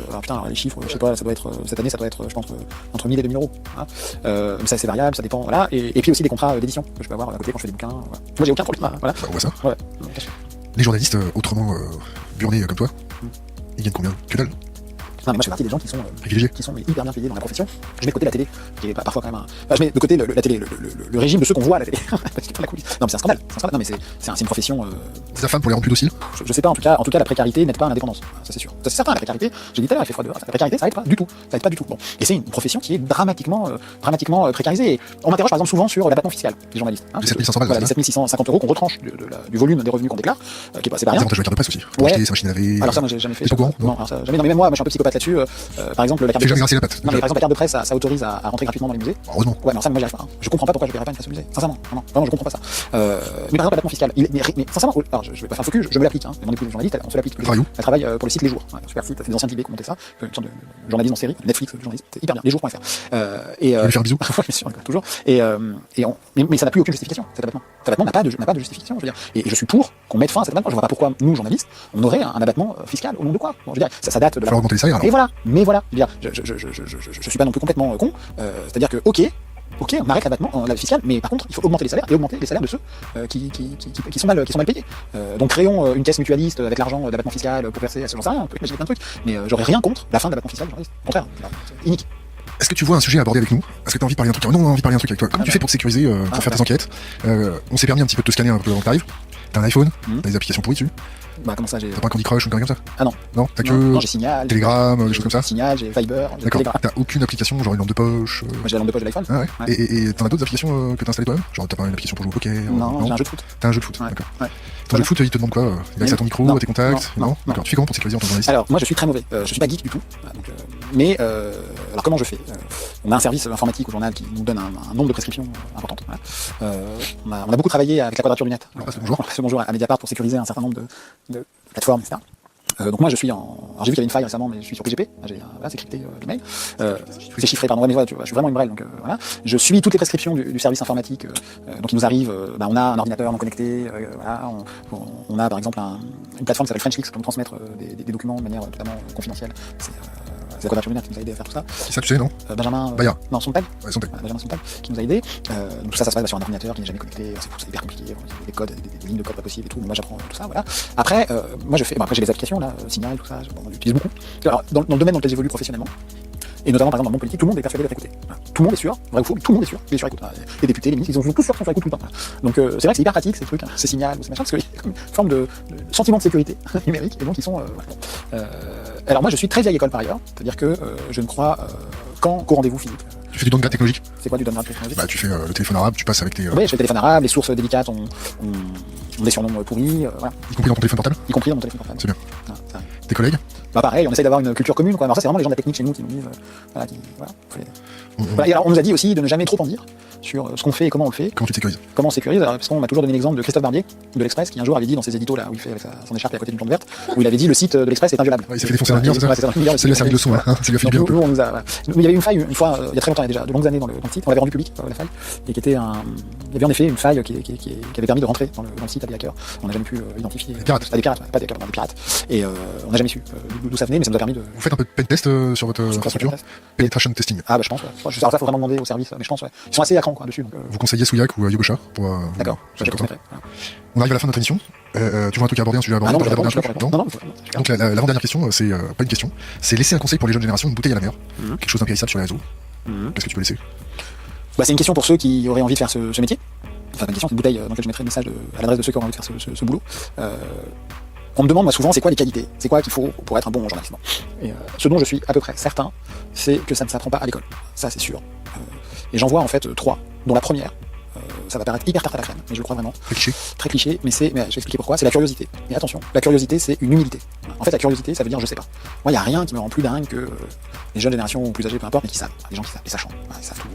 Alors putain, alors, les chiffres, je sais pas, ça doit être, cette année, ça doit être, je pense, entre 1000 et 2000 euros. Hein. Mais ça, c'est variable, ça dépend, voilà. Et puis aussi des contrats d'édition que je peux avoir à côté quand je fais des bouquins. Voilà. Moi, j'ai aucun problème, voilà. On voit ça. Ouais. Les journalistes autrement burnés comme toi, ils gagnent combien? Que dalle. Non, mais moi je fais partie des gens qui sont Privilégié. hyper bien payés dans la profession. Je mets de côté la télé, qui est parfois quand même je mets de côté la télé, le régime de ceux qu'on voit à la télé. Parce qu'ils font la coulisse. Non, mais c'est un scandale. Non, mais c'est une profession. C'est ta femme pour les rendre plus dociles. Je sais pas, en tout cas, la précarité n'aide pas à l'indépendance. Ça, c'est sûr. Ça, c'est certain, la précarité. J'ai dit tout à l'heure, il fait froid dehors. La précarité, ça aide pas du tout. Ça aide pas du tout. Bon. Et c'est une profession qui est dramatiquement précarisée. Et on m'interroge par exemple souvent sur l'abattement fiscal des journalistes. Les 7 500 balles. Voilà, les 7 650 euros qu'on retranche du volume des revenus qu'on déclare, qui est pas, c'est pas rien. Les avantages de la carte de presse aussi. Pour Ouais. acheter sa machine à laver. Alors ça, moi, j'ai jamais fait. T'es pas au courant? Non, alors ça, jamais. Non, mais même moi, je suis un peu psychopathe là-dessus. Par exemple, la carte Fais de jamais presse. rincer la patte. Non, mais par exemple, la carte de presse, ça autorise à rentrer gratuitement dans les musées. Heureusement. Ouais, mais alors ça, moi, j'y arrive pas. Hein. Je comprends pas pourquoi je paierais pas une place au musée. Sincèrement, vraiment, je comprends pas ça. Mais par exemple, l'abattement fiscal, mais sincèrement, alors je vais pas faire le focus, je me l'applique. Hein. Mon épouse est journaliste, on se l'applique. Travaille où? Elle travaille pour le site Les Jours. Ouais, super site, c'est des anciens Libé qui ont monté ça, une sorte de journalisme en série, Netflix, journaliste, c'est hyper bien. Lesjours.fr. Je vais lui faire un bisou. Ouais, bien sûr, toujours. Mais ça n'a plus aucune justification, cet abattement. Cet abattement n'a pas de justification, je veux dire. Et je suis pour qu'on mette fin à cet abattement. Je vois pas pourquoi, nous, journalistes, on aurait un abattement fiscal. Au nom de quoi? Bon, je veux dire, ça date de Il la. faut augmenter les salaires alors. Et voilà, mais voilà. Je veux dire, je suis pas non plus complètement con. C'est-à-dire que, ok, on arrête l'abattement fiscal, mais par contre, il faut augmenter les salaires et augmenter les salaires de ceux qui sont mal payés. Donc créons une caisse mutualiste avec l'argent de l'abattement fiscal pour verser à ce genre de rien, on peut imaginer plein de trucs, mais j'aurais rien contre la fin de l'abattement fiscal, au contraire, c'est inique. Est-ce que tu vois un sujet à aborder avec nous? Est-ce que tu as envie de parler un truc? Non, on a envie de parler un truc avec toi. Comment tu fais pour te sécuriser, pour faire tes enquêtes? On s'est permis un petit peu de te scanner un peu avant que t'arrives. T'as un iPhone, t'as des applications pourries dessus. Bah comment ça, j'ai. T'as pas un Candy Crush ou une connerie comme ça? Ah non. Non, t'as que Non, j'ai Signal. Telegram, des choses comme ça? Signal, j'ai Viber, j'ai D'accord. Telegram. T'as aucune application, genre une lampe de poche? Moi j'ai la lampe de poche de l'iPhone. Ah ouais. Ouais. Et t'en as d'autres applications que t'as installées toi-même? Genre t'as pas une application pour jouer au poker? Non, j'ai un jeu de foot. T'as un jeu de foot, Ouais. d'accord. Ouais. Ton jeu de foot, il te demande quoi? Il a accès à ton micro, Non. à tes contacts? Non. D'accord. Tu fais comment pour sécuriser en tant que journaliste? Alors, moi je suis très mauvais. Je suis pas geek du tout. Donc, alors comment je fais? On a un service informatique au journal qui nous donne un nombre de prescriptions importantes. Voilà. On a beaucoup travaillé avec la Quadrature du Net. On passe le bonjour. On passe le bonjour à Mediapart pour sécuriser un certain nombre de plateformes, etc. Donc moi je suis alors j'ai vu qu'il y avait une faille récemment, mais je suis sur PGP. Voilà, c'est crypté l'email. C'est chiffré, pardon. Ouais, mais voilà, tu vois, je suis vraiment une brêle, donc voilà. Je suis toutes les prescriptions du service informatique. Donc il nous arrive, on a un ordinateur non connecté. Voilà, on a par exemple une plateforme qui s'appelle FrenchLeaks pour nous transmettre des documents de manière totalement confidentielle. C'est la Quadrature du Net qui nous a aidé à faire tout ça. C'est ça, tu sais, non? Benjamin. Bayard. Non, Sontag. Ouais, Sontag. Benjamin Sontag qui nous a aidé. Donc tout ça se passe sur un ordinateur qui n'est jamais connecté. C'est hyper compliqué. Il y a des codes, des lignes de code pas possibles et tout. Moi j'apprends tout ça. Voilà. Après, moi après j'ai les applications là, Signal, tout ça. J'utilise beaucoup. Alors dans le domaine dans lequel j'évolue professionnellement. Et notamment, par exemple, dans le monde politique, tout le monde est persuadé d'être écouté. Voilà. Tout le monde est sûr, vrai ou faux, mais tout le monde est sûr, il est sur écoute. Les députés, les ministres, ils sont tous sûrs qu'ils sont sur écoute tout le temps. Donc c'est vrai que c'est hyper pratique ces trucs, ces signaux, ces machins, parce qu'il y a comme une forme de sentiment de sécurité numérique, et donc ils sont. Alors moi je suis très vieille école par ailleurs, c'est-à-dire que je ne crois qu'au rendez-vous physique. Tu fais du downgrade technologique? C'est quoi du downgrade technologique? Bah tu fais le téléphone arabe, tu passes avec tes... Oui, je fais le téléphone arabe, les sources délicates ont des surnoms pourris, voilà. Y compris dans ton téléphone portable? Y compris dans mon téléphone portable. C'est bien. Voilà, ça arrive. Tes collègues? Bah pareil, on essaie d'avoir une culture commune, quoi. Alors ça c'est vraiment les gens de la technique chez nous qui nous disent, voilà, Voilà. Et alors on nous a dit aussi de ne jamais trop en dire sur ce qu'on fait et comment on le fait. Comment tu te sécurises? Comment on sécurise? Alors, parce qu'on m'a toujours donné l'exemple de Christophe Barbier de l'Express qui un jour avait dit dans ses éditos là où il fait avec son écharpe à côté d'une plante verte, où il avait dit le site de l'Express est inviolable. Ouais, il s'est fait défoncer un milliard, c'est ça? Ouais, c'est ça, un milliard. Ça lui a servi de leçon, hein. Ça lui a fait du bien. Nous, on nous a, voilà. Il y avait une faille une fois, il y a très longtemps, il y a déjà de longues années dans le site, on l'avait rendu public, la faille, et qui était il y avait en effet une faille qui avait permis de rentrer dans le site à des hackers. On n'a jamais pu identifier. Des pirates. Des pirates, pas des hackers, des pirates. Et on n'a jamais su d'où ça venait, mais ça nous a permis de. Vous faites un peu de pen test sur votre infrastructure? Penetration testing. Ah bah je pense, ouais. Alors ça faut vraiment demander au service, mais je pense, ouais. Ils sont assez à cran quoi dessus. Donc, Vous conseillez Souyak ou Yogosha pour... D'accord, je comme ça. conseillerais. On arrive à la fin de notre émission. Tu vois un truc à aborder, un sujet à aborder? Ah non, T'as aborder un je truc? non, Donc l'avant-dernière question, c'est pas une question, c'est laisser un conseil pour les jeunes générations, une bouteille à la mer, quelque chose d'impérissable sur les réseaux. Qu'est-ce que tu peux laisser? Bah, c'est une question pour ceux qui auraient envie de faire ce métier. Enfin, pas une question, c'est une bouteille dans laquelle je mettrai le message à l'adresse de ceux qui auraient envie de faire ce boulot. On me demande moi souvent c'est quoi les qualités, c'est quoi qu'il faut pour être un bon journaliste. Et ce dont je suis à peu près certain, c'est que ça ne s'apprend pas à l'école. Ça c'est sûr. Et j'en vois en fait 3, dont la première, ça va paraître hyper tarte à la crème, mais je le crois vraiment. Très cliché, mais je vais expliquer pourquoi, c'est la curiosité. Mais attention, la curiosité c'est une humilité. En fait la curiosité ça veut dire je sais pas. Moi il n'y a rien qui me rend plus dingue que les jeunes générations ou plus âgées, peu importe, mais qui savent. Les gens qui savent, les sachants, ils savent tout.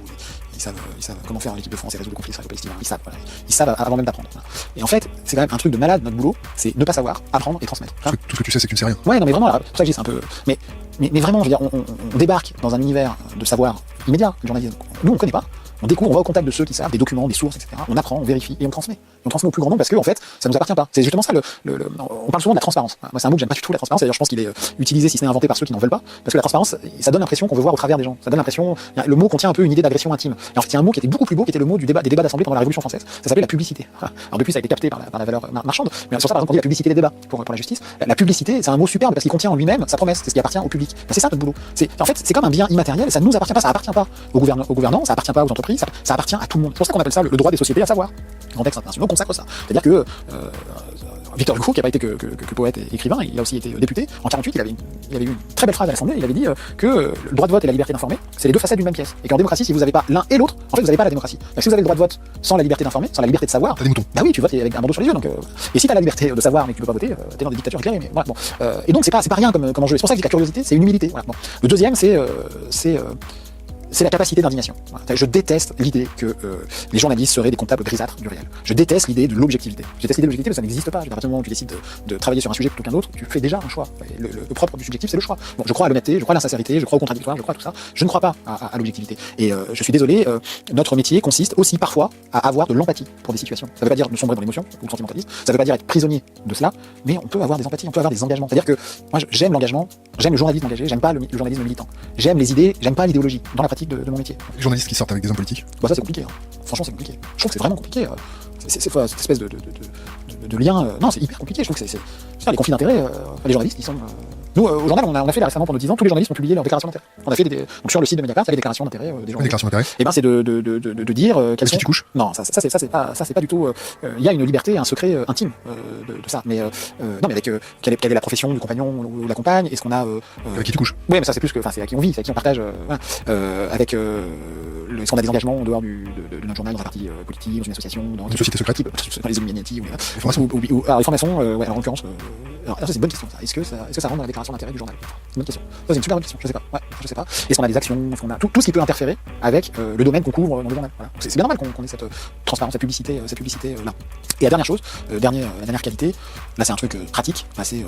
Ils savent comment faire en équipe de France et résoudre le conflit israélo-palestinien. Ils savent, voilà. Ils savent avant même d'apprendre. Voilà. Et en fait, c'est quand même un truc de malade, notre boulot, c'est ne pas savoir, apprendre et transmettre. Tout ce que tu sais, c'est que tu ne sais rien. Ouais, non, mais vraiment, c'est pour ça que je dis, c'est un peu. Mais vraiment, je veux dire, on débarque dans un univers de savoir immédiat, le journalisme. Nous, on connaît pas. On découvre, on va au contact de ceux qui savent, des documents, des sources, etc. On apprend, on vérifie et on transmet. On transmet au plus grand nombre parce que en fait, ça nous appartient pas. C'est justement ça. On parle souvent de la transparence. Moi, c'est un mot que j'aime pas du tout, la transparence. D'ailleurs, je pense qu'il est utilisé, si ce n'est inventé par ceux qui n'en veulent pas, parce que la transparence, ça donne l'impression qu'on veut voir au travers des gens. Ça donne l'impression, le mot contient un peu une idée d'agression intime. Et en fait, il y a un mot qui était beaucoup plus beau, qui était le mot des débats d'assemblée pendant la Révolution française. Ça s'appelait la publicité. Alors depuis, ça a été capté par la valeur marchande. Mais sur ça, par exemple, on dit la publicité des débats pour la justice. La publicité, c'est un mot superbe parce qu'il contient en lui-même sa promesse. C'est ce qui appartient au public. C'est ça notre boulot. En fait, c'est comme un bien immatériel. Et ça nous appartient pas. Ça appartient pas aux gouvernants, ça appartient pas aux entreprises. Ça appartient à tout le monde. C'est pour ça qu'on appelle ça le droit des sociétés à savoir. Les grands textes internationaux consacrent ça. C'est-à-dire que Victor Hugo, qui n'a pas été que poète et écrivain, il a aussi été député. En 48, il avait eu une très belle phrase à l'Assemblée. Il avait dit que le droit de vote et la liberté d'informer, c'est les deux facettes d'une même pièce. Et qu'en démocratie, si vous n'avez pas l'un et l'autre, en fait, vous n'avez pas la démocratie. Si vous avez le droit de vote sans la liberté d'informer, sans la liberté de savoir, T'as des moutons. bah oui, tu votes avec un bandeau sur les yeux. Donc, et si tu as la liberté de savoir mais que tu peux pas voter, t'es dans des dictatures éclairées. Mais voilà, bon. Et donc c'est pas rien comme enjeu. C'est pour ça que la curiosité, c'est une humilité. Voilà, bon. Le deuxième, c'est la capacité d'indignation. Voilà. Je déteste l'idée que les journalistes seraient des comptables grisâtres du réel. Je déteste l'idée de l'objectivité. Je déteste l'idée de l'objectivité parce que ça n'existe pas. À partir du moment où tu décides de travailler sur un sujet plutôt qu'un autre, tu fais déjà un choix. Et le propre du subjectif, c'est le choix. Bon, je crois à l'honnêteté, je crois à l'insincérité, je crois au contradictoire, je crois à tout ça. Je ne crois pas à l'objectivité. Et je suis désolé, notre métier consiste aussi parfois à avoir de l'empathie pour des situations. Ça ne veut pas dire de sombrer dans l'émotion ou le sentimentalisme. Ça ne veut pas dire être prisonnier de cela, mais on peut avoir des empathies, on peut avoir des engagements. C'est-à-dire que moi, j'aime l'engagement, j'aime le journalisme engagé, j'aime pas le journalisme militant. J'aime les idées, j'aime pas l'idéologie dans la pratique de mon métier. Les journalistes qui sortent avec des hommes politiques. Bah ça c'est compliqué. Franchement c'est compliqué. Je trouve que c'est vraiment compliqué. C'est cette espèce de lien. Non, c'est hyper compliqué. Je trouve que c'est les conflits d'intérêts. Les journalistes, ils sont. Nous, au journal, on a fait là récemment pendant 10 ans, tous les journalistes ont publié leur déclaration d'intérêt. On a fait donc sur le site de Mediapart, il y a les déclarations d'intérêt des journalistes. Déclaration d'intérêt. Et ben c'est de dire quelles sont. Tu couches. Non, ça c'est pas du tout. Il y a une liberté, un secret intime de ça. Mais non, mais avec quelle est la profession du compagnon ou de la compagne. Est-ce qu'on a. Avec qui tu couches. Oui, mais ça c'est plus que. Enfin, c'est à qui on vit, c'est à qui on partage. Avec. Est-ce qu'on a des engagements en dehors de notre journal dans un parti politique, dans une association, dans une société secrète, dans les Illuminati ou alors les francs-maçons, ouais, en l'occurrence. Alors ça c'est une bonne question. Est-ce que ça rentre dans la déclaration d'intérêt du journal? C'est une bonne question. Ça c'est une super bonne question. Je sais pas. Ouais, je sais pas. Est-ce qu'on a des actions? Est-ce qu'on a tout ce qui peut interférer avec le domaine qu'on couvre dans le journal? Voilà. C'est bien normal qu'on ait cette transparence, cette publicité là. Et la dernière chose, la dernière qualité, là c'est un truc pratique, bah, c'est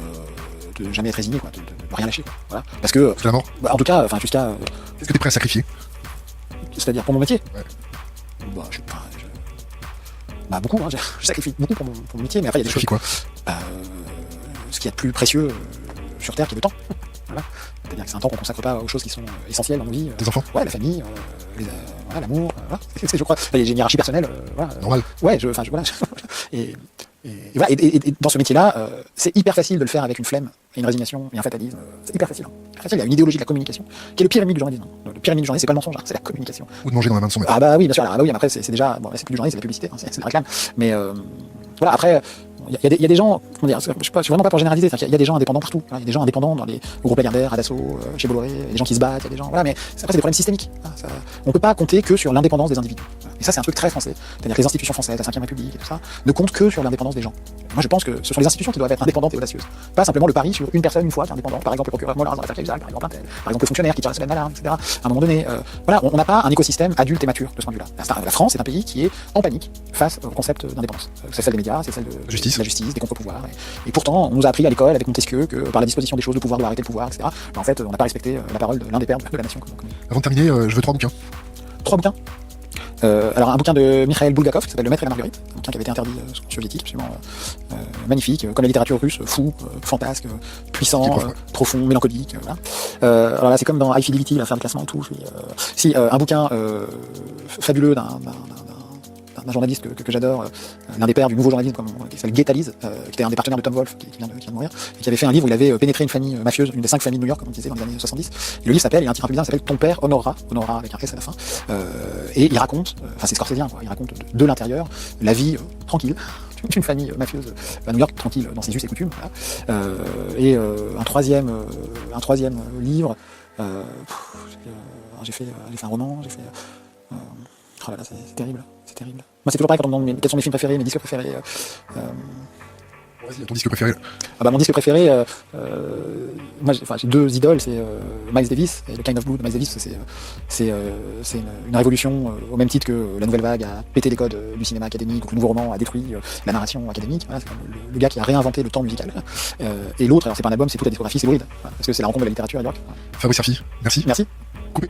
de jamais être résigné, quoi, de rien lâcher. Quoi. Voilà. Parce que jusqu'à la mort. Bah, en tout cas, enfin jusqu'à. Est-ce que t'es prêt à sacrifier? C'est-à-dire pour mon métier? Ouais. Bah beaucoup, hein, je sacrifie beaucoup pour mon métier, mais après il y a des choses. Quoi Ce qu'il y a de plus précieux sur Terre, qui est le temps. Voilà. C'est-à-dire que c'est un temps qu'on consacre pas aux choses qui sont essentielles dans nos vies. Tes enfants? Ouais, la famille, voilà, l'amour, voilà. Je crois. J'ai une hiérarchie personnelle. Voilà. Normal. Ouais, voilà. Et dans ce métier-là, c'est hyper facile de le faire avec une flemme et une résignation et un fatalisme. C'est hyper facile. Il y a une idéologie de la communication qui est le pire ennemi du journalisme. Le pire ennemi du journalisme, c'est pas le mensonge, c'est la communication. Ou de manger dans la main de son maître. Ah bah oui, bien sûr. Alors, bah oui, mais après c'est déjà, bon, c'est plus du journalisme, c'est la publicité, hein, c'est la réclame. Mais voilà, après. Il y a des gens, comment dire, je suis vraiment pas pour généraliser, il y a des gens indépendants partout. Il y a des gens indépendants dans les groupes Lagardère, à Dassault, chez Bolloré, des gens qui se battent, il y a des gens, voilà, mais après c'est des problèmes systémiques. On peut pas compter que sur l'indépendance des individus. Et ça c'est un truc très français. C'est-à-dire que les institutions françaises, la 5e République et tout ça, ne comptent que sur l'indépendance des gens. Moi je pense que ce sont les institutions qui doivent être indépendantes et audacieuses. Pas simplement le pari sur une personne une fois qui est indépendante. Par exemple le procureur Molins dans l'affaire Cahuzac, par exemple par exemple le fonctionnaire qui tire la sonnette d'alarme, etc. À un moment donné, voilà, on n'a pas un écosystème adulte et mature de ce point de vue-là. La France est un pays qui est en panique face au concept d'indépendance. C'est celle des médias, c'est celle de la justice, des contre-pouvoirs. Et pourtant, on nous a appris à l'école avec Montesquieu que par la disposition des choses, le pouvoir doit arrêter le pouvoir, etc. Mais en fait, on n'a pas respecté la parole de l'un des pères de la nation. Avant de terminer, je veux 3 bouquins. 3 bouquins. Alors un bouquin de Mikhail Bulgakov qui s'appelle Le Maître et la Marguerite, un bouquin qui avait été interdit soviétique, absolument magnifique, comme la littérature russe, fou, fantasque, puissant, profond, mélancolique. Voilà. Alors là, c'est comme dans High Fidelity, l'affaire de classement et tout. Un bouquin fabuleux d'un journaliste que j'adore, l'un des pères du nouveau journalisme qui s'appelle Guy Tallise, qui était un des partenaires de Tom Wolfe, qui vient de mourir, et qui avait fait un livre où il avait pénétré une famille mafieuse, une des 5 familles de New York, comme on disait dans les années 70. Et le livre s'appelle, il y a un titre un peu bizarre, s'appelle Ton père honorera avec un S à la fin. Et il raconte, enfin c'est Scorsese, quoi, il raconte de l'intérieur la vie tranquille d'une famille mafieuse à New York, tranquille dans ses us et coutumes. Voilà. Et un troisième livre, j'ai fait un roman, j'ai fait. Oh là là, c'est terrible. C'est terrible. Moi, c'est toujours pareil quand on me demande quels sont mes films préférés, mes disques préférés. Vas-y, ton disque préféré. Ah bah, mon disque préféré, moi j'ai 2 idoles, c'est Miles Davis et le Kind of Blue de Miles Davis. C'est une révolution au même titre que la nouvelle vague a pété les codes du cinéma académique, donc le nouveau roman a détruit la narration académique. Voilà, c'est le gars qui a réinventé le temps musical. Et l'autre, alors c'est pas un album, c'est toute la discographie, c'est Weird, parce que c'est la rencontre de la littérature à New York. Fabrice Arfi, merci. Merci. Coupé.